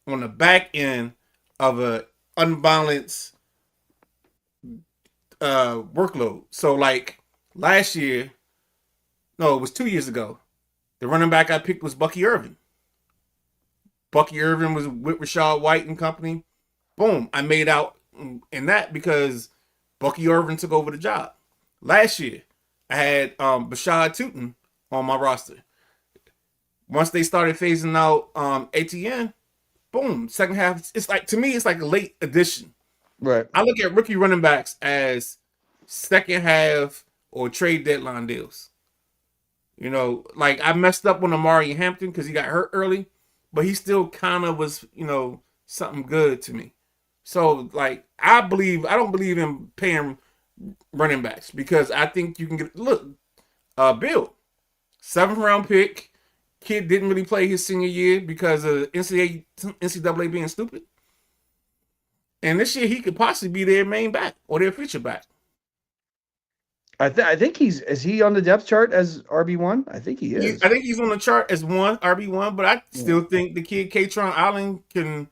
Speaker 1: on the back end of a unbalanced workload. So like last year, no, it was 2 years ago, the running back I picked was Bucky Irvin. Bucky Irvin was with Rachaad White and company. Boom, I made out in that because Bucky Irvin took over the job. Last year, I had Bashad Tootin on my roster. Once they started phasing out ATN, boom, second half. It's like, to me, it's like a late addition.
Speaker 2: Right.
Speaker 1: I look at rookie running backs as second half or trade deadline deals. You know, like I messed up on Amari Hampton because he got hurt early, but he still kind of was, something good to me. So like I don't believe in paying running backs because I think you can Bill, 7th-round pick. Kid didn't really play his senior year because of NCAA being stupid. And this year he could possibly be their main back or their feature back.
Speaker 2: I think is he on the depth chart as RB1? I think he is.
Speaker 1: I think he's on the chart as RB1, but I still think the kid Katron Allen can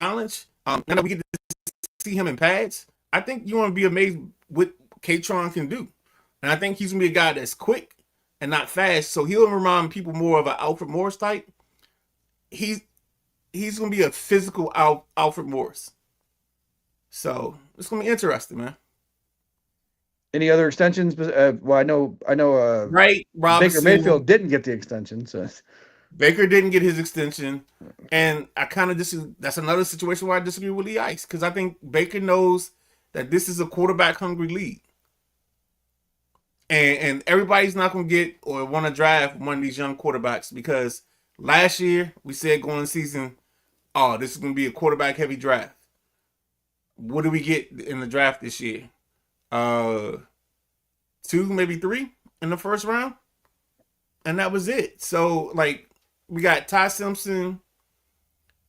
Speaker 1: challenge. And we get to see him in pads. I think you want to be amazed what Katron can do. And I think he's gonna be a guy that's quick and not fast. So he'll remind people more of an Alfred Morris type. He's gonna be a physical Alfred Morris. So it's gonna be interesting, man.
Speaker 2: Any other extensions? Well, I know.
Speaker 1: Right, Robinson.
Speaker 2: Baker Mayfield didn't get the extension, so
Speaker 1: Baker didn't get his extension, and I kind of that's another situation where I disagree with Lee Ice because I think Baker knows that this is a quarterback hungry league, and everybody's not going to get or want to draft one of these young quarterbacks because last year we said going season, oh, this is going to be a quarterback heavy draft. What do we get in the draft this year? 2, maybe 3 in the first round, and that was it. So like we got Ty Simpson,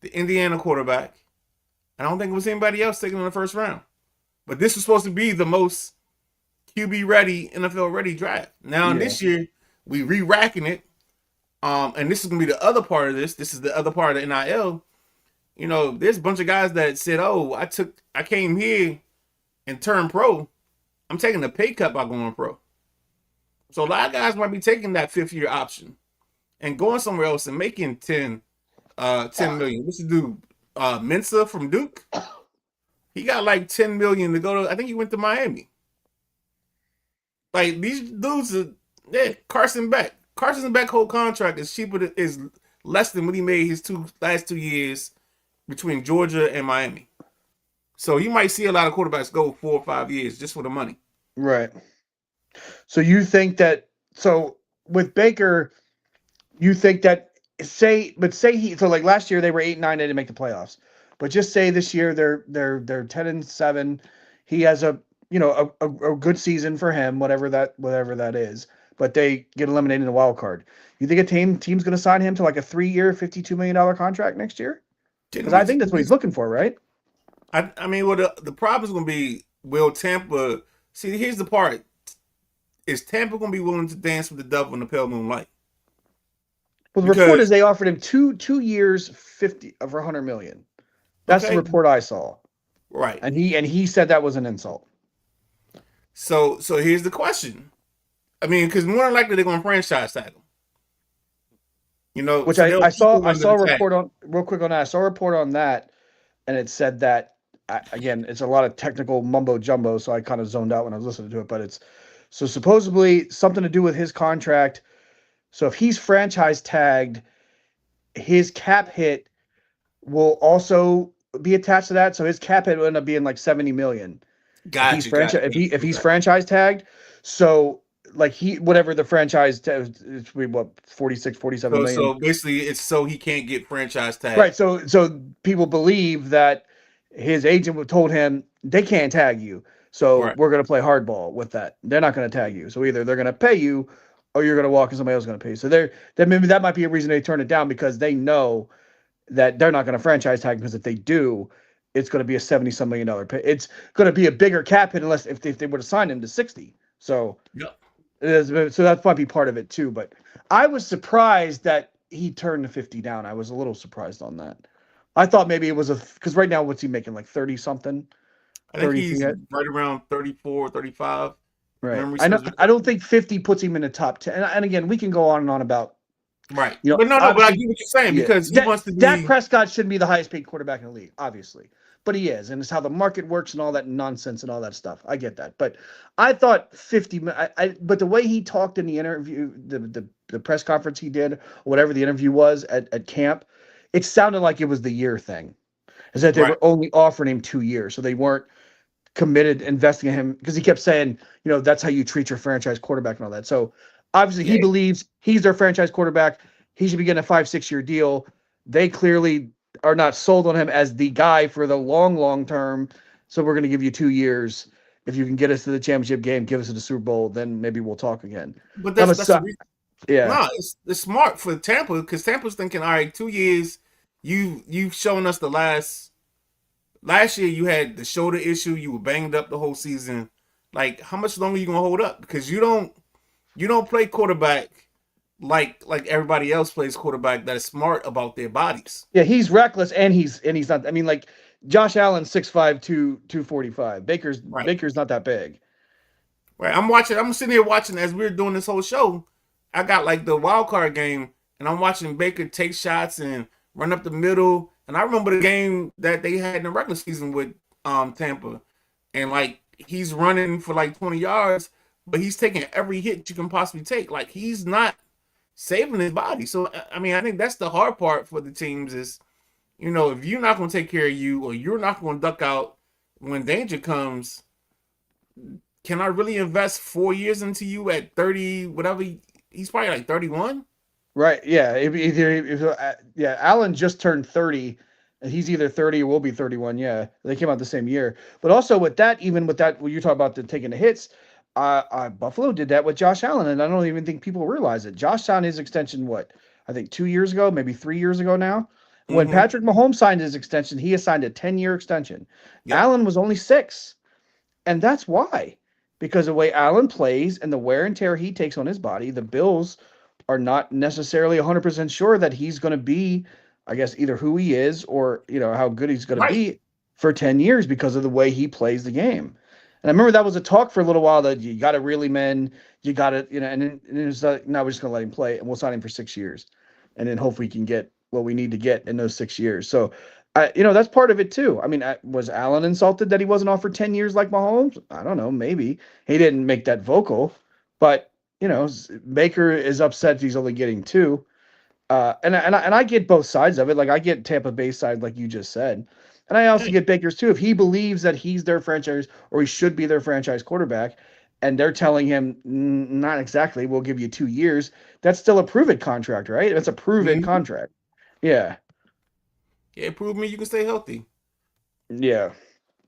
Speaker 1: the Indiana quarterback. I don't think it was anybody else taken in the first round, but this was supposed to be the most QB ready, NFL ready draft. Now this year we re-racking it, and this is gonna be the other part of this. This is the other part of the NIL. You know, there's a bunch of guys that said, "Oh, I came here and turned pro. I'm taking a pay cut by going pro." So a lot of guys might be taking that 5th-year option and going somewhere else and making 10 million. What's the dude? Mensa from Duke. He got like 10 million to go to. I think he went to Miami. Like these dudes are Carson Beck. Carson Beck whole contract is less than what he made his last 2 years between Georgia and Miami. So you might see a lot of quarterbacks go 4 or 5 years just for the money.
Speaker 2: Right. So you think that with Baker, you think that say like last year they were 8-9, they didn't make the playoffs. But just say this year they're 10-7. He has a good season for him, whatever that is. But they get eliminated in the wild card. You think a team's going to sign him to like a 3-year, $52 million contract next year? Because I think that's what he's looking for, right?
Speaker 1: I mean, well, the problem is going to be, will Tampa see? Here's the part: is Tampa going to be willing to dance with the devil in the pale moonlight?
Speaker 2: Well, the report is they offered him two years, $50 for $100 million. That's the report I saw.
Speaker 1: Right,
Speaker 2: and he said that was an insult.
Speaker 1: So here's the question. I mean, because more than likely they're going to franchise tag him. You know,
Speaker 2: which I saw a report on real quick on that. I saw a report on that, and it said that again, it's a lot of technical mumbo jumbo, so I kind of zoned out when I was listening to it. But it's so supposedly something to do with his contract. So if he's franchise tagged, his cap hit will also be attached to that. So his cap hit will end up being like $70 million. If he's franchise tagged, so like whatever the franchise it's what 46, 47 million.
Speaker 1: So basically it's so he can't get franchise tagged.
Speaker 2: Right. So people believe that his agent told him they can't tag you. So we're going to play hardball with that. They're not going to tag you. So either they're going to pay you or you're going to walk and somebody else is going to pay you. So maybe that might be a reason they turn it down because they know that they're not going to franchise tag because if they do, it's going to be a $70-some million pay. It's going to be a bigger cap hit unless if they would have signed him to 60. So so that might be part of it too. But I was surprised that he turned the 50 down. I was a little surprised on that. I thought maybe it was because right now what's he making, like 30 something?
Speaker 1: I think he's right around 34, 35.
Speaker 2: Right. I don't think 50 puts him in the top 10. And again, we can go on and on about.
Speaker 1: Right. But no, but I get what you're saying because he wants to be.
Speaker 2: Dak Prescott shouldn't be the highest paid quarterback in the league, obviously. But he is. And it's how the market works and all that nonsense and all that stuff. I get that. But I thought 50. But the way he talked in the interview, the press conference he did, whatever the interview was at camp, it sounded like it was the year thing. Is that they were only offering him 2 years. So they weren't committed investing in him because he kept saying, that's how you treat your franchise quarterback and all that. So obviously he
Speaker 1: Yeah.
Speaker 2: believes he's their franchise quarterback. He should be getting a 5-6 year deal. They clearly are not sold on him as the guy for the long term. So we're going to give you 2 years. If you can get us to the championship game, give us to the Super Bowl, then maybe we'll talk again.
Speaker 1: But
Speaker 2: I'm a
Speaker 1: that's the
Speaker 2: su-
Speaker 1: reason.
Speaker 2: Yeah.
Speaker 1: No, it's smart for Tampa because Tampa's thinking, all right, 2 years. You've shown us the last year you had the shoulder issue. You were banged up the whole season. Like, how much longer are you gonna hold up? Because you don't play quarterback like everybody else plays quarterback that is smart about their bodies.
Speaker 2: Yeah, he's reckless and he's not. I mean, like Josh Allen, 6'5", 245.
Speaker 1: Right.
Speaker 2: Baker's not that big.
Speaker 1: Right. I'm sitting here watching as we're doing this whole show. I got like the wild card game, and I'm watching Baker take shots and run up the middle. And I remember the game that they had in the regular season with Tampa, and like he's running for like 20 yards, but he's taking every hit you can possibly take. Like he's not saving his body. So I mean, I think that's the hard part for the teams is, if you're not going to take care of you or you're not going to duck out when danger comes, can I really invest 4 years into you at 30, whatever? He's probably like 31.
Speaker 2: Right. Yeah. Yeah. Allen just turned 30. And he's either 30 or will be 31. Yeah. They came out the same year. But also with that, when you talk about taking the hits, Buffalo did that with Josh Allen. And I don't even think people realize it. Josh signed his extension, I think 2 years ago, maybe 3 years ago now. When Patrick Mahomes signed his extension, he assigned a 10-year extension. Yep. Allen was only 6. And that's why. Because the way Allen plays and the wear and tear he takes on his body, the Bills are not necessarily 100% sure that he's going to be, I guess, either who he is or, how good he's going to be for 10 years because of the way he plays the game. And I remember that was a talk for a little while that you got to reel him in, you got to, and it was like, no, we're just going to let him play and we'll sign him for 6 years. And then hopefully we can get what we need to get in those 6 years. So, that's part of it too. I mean, was Allen insulted that he wasn't offered 10 years like Mahomes? I don't know. Maybe he didn't make that vocal, but Baker is upset he's only getting 2. And I get both sides of it. Like I get Tampa Bay side, like you just said, and I also get Baker's too. If he believes that he's their franchise or he should be their franchise quarterback, and they're telling him not exactly, we'll give you 2 years. That's still a prove-it contract, right? That's a prove-it contract. Yeah.
Speaker 1: Yeah, prove me you can stay healthy.
Speaker 2: Yeah.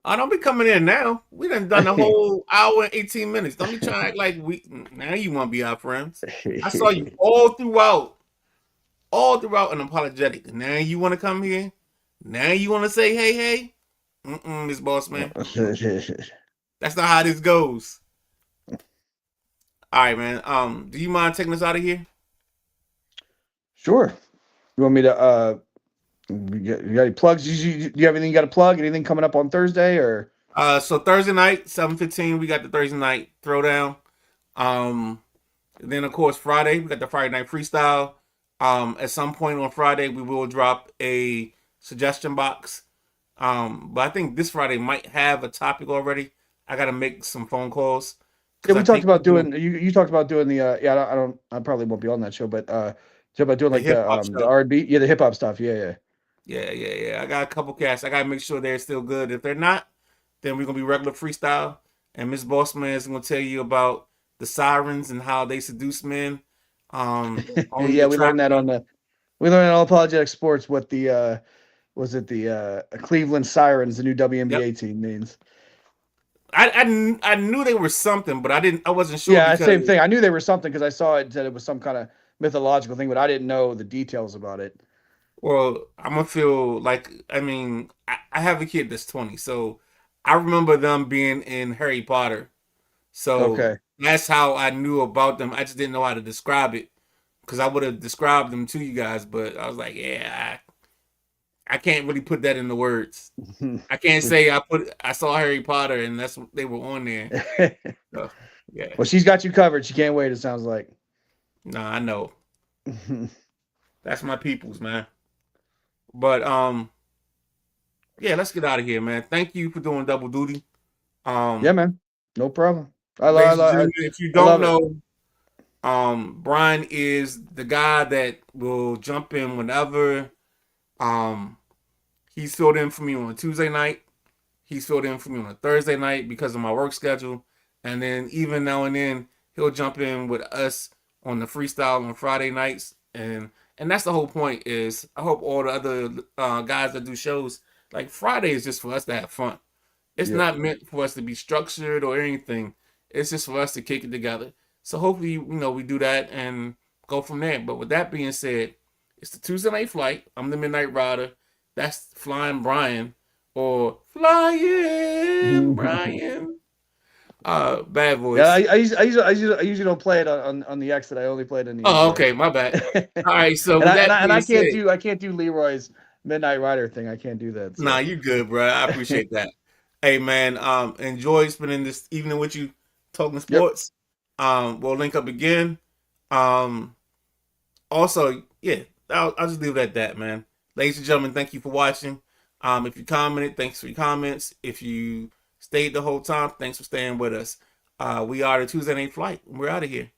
Speaker 1: I don't be coming in now. We done the whole hour and 18 minutes. Don't be trying to act like now you want to be our friends. I saw you all throughout unapologetic. Now you want to come here? Now you want to say, hey? Miss Boss Man. That's not how this goes. All right, man. Do you mind taking us out of here?
Speaker 2: Sure. You want me to you got any plugs? Do you have anything you got to plug? Anything coming up on Thursday or?
Speaker 1: So Thursday night, 7:15, we got the Thursday night throwdown. Then of course Friday, we got the Friday night freestyle. At some point on Friday, we will drop a suggestion box. But I think this Friday might have a topic already. I got to make some phone calls.
Speaker 2: Yeah, we talked about doing. You talked about doing the. I probably won't be on that show, but about doing like the R&B, the hip hop stuff. Yeah.
Speaker 1: I got a couple casts. I got to make sure they're still good. If they're not, then we're gonna be regular freestyle. And Miss Bossman is gonna tell you about the sirens and how they seduce men.
Speaker 2: Yeah, we learned that on Apologetic Sports. What the was it the Cleveland Sirens, the new WNBA team means.
Speaker 1: I knew they were something, but I wasn't sure.
Speaker 2: Yeah, same thing. I knew they were something because I saw it said it was some kind of mythological thing, but I didn't know the details about it.
Speaker 1: Well, I'm gonna feel like I have a kid that's 20, so I remember them being in Harry Potter. So that's how I knew about them. I just didn't know how to describe it because I would have described them to you guys, but I was like, yeah, I can't really put that into words. I can't say I saw Harry Potter and that's what they were on there. So, yeah.
Speaker 2: Well, she's got you covered. She can't wait. It sounds like.
Speaker 1: No, I know. That's my peoples, man. But yeah, let's get out of here, man. Thank you for doing double duty.
Speaker 2: Yeah, man. No problem.
Speaker 1: If you don't know, Brian is the guy that will jump in whenever. He's filled in for me on Tuesday night. He's filled in for me on a Thursday night because of my work schedule. And then even now and then, he'll jump in with us on the freestyle on Friday nights. And that's the whole point is I hope all the other guys that do shows, like Friday is just for us to have fun. It's not meant for us to be structured or anything. It's just for us to kick it together. So hopefully, we do that and go from there. But with that being said, it's the Tuesday night flight. I'm the Midnight Rider. That's Flying Brian or Flying Brian. Bad voice.
Speaker 2: Yeah, I usually don't play it on the X. That I only play it in the.
Speaker 1: Oh, okay, my bad. All right, so
Speaker 2: and I can't do Leroy's Midnight Rider thing. I can't do that. So.
Speaker 1: Nah, you good, bro. I appreciate that. Hey, man, enjoy spending this evening with you talking sports. Yep. We'll link up again. Also, yeah, I'll just leave it at that, man. Ladies and gentlemen, thank you for watching. If you commented, thanks for your comments. If you stayed the whole time, thanks for staying with us. We are the Tuesday Night Flight. We're out of here.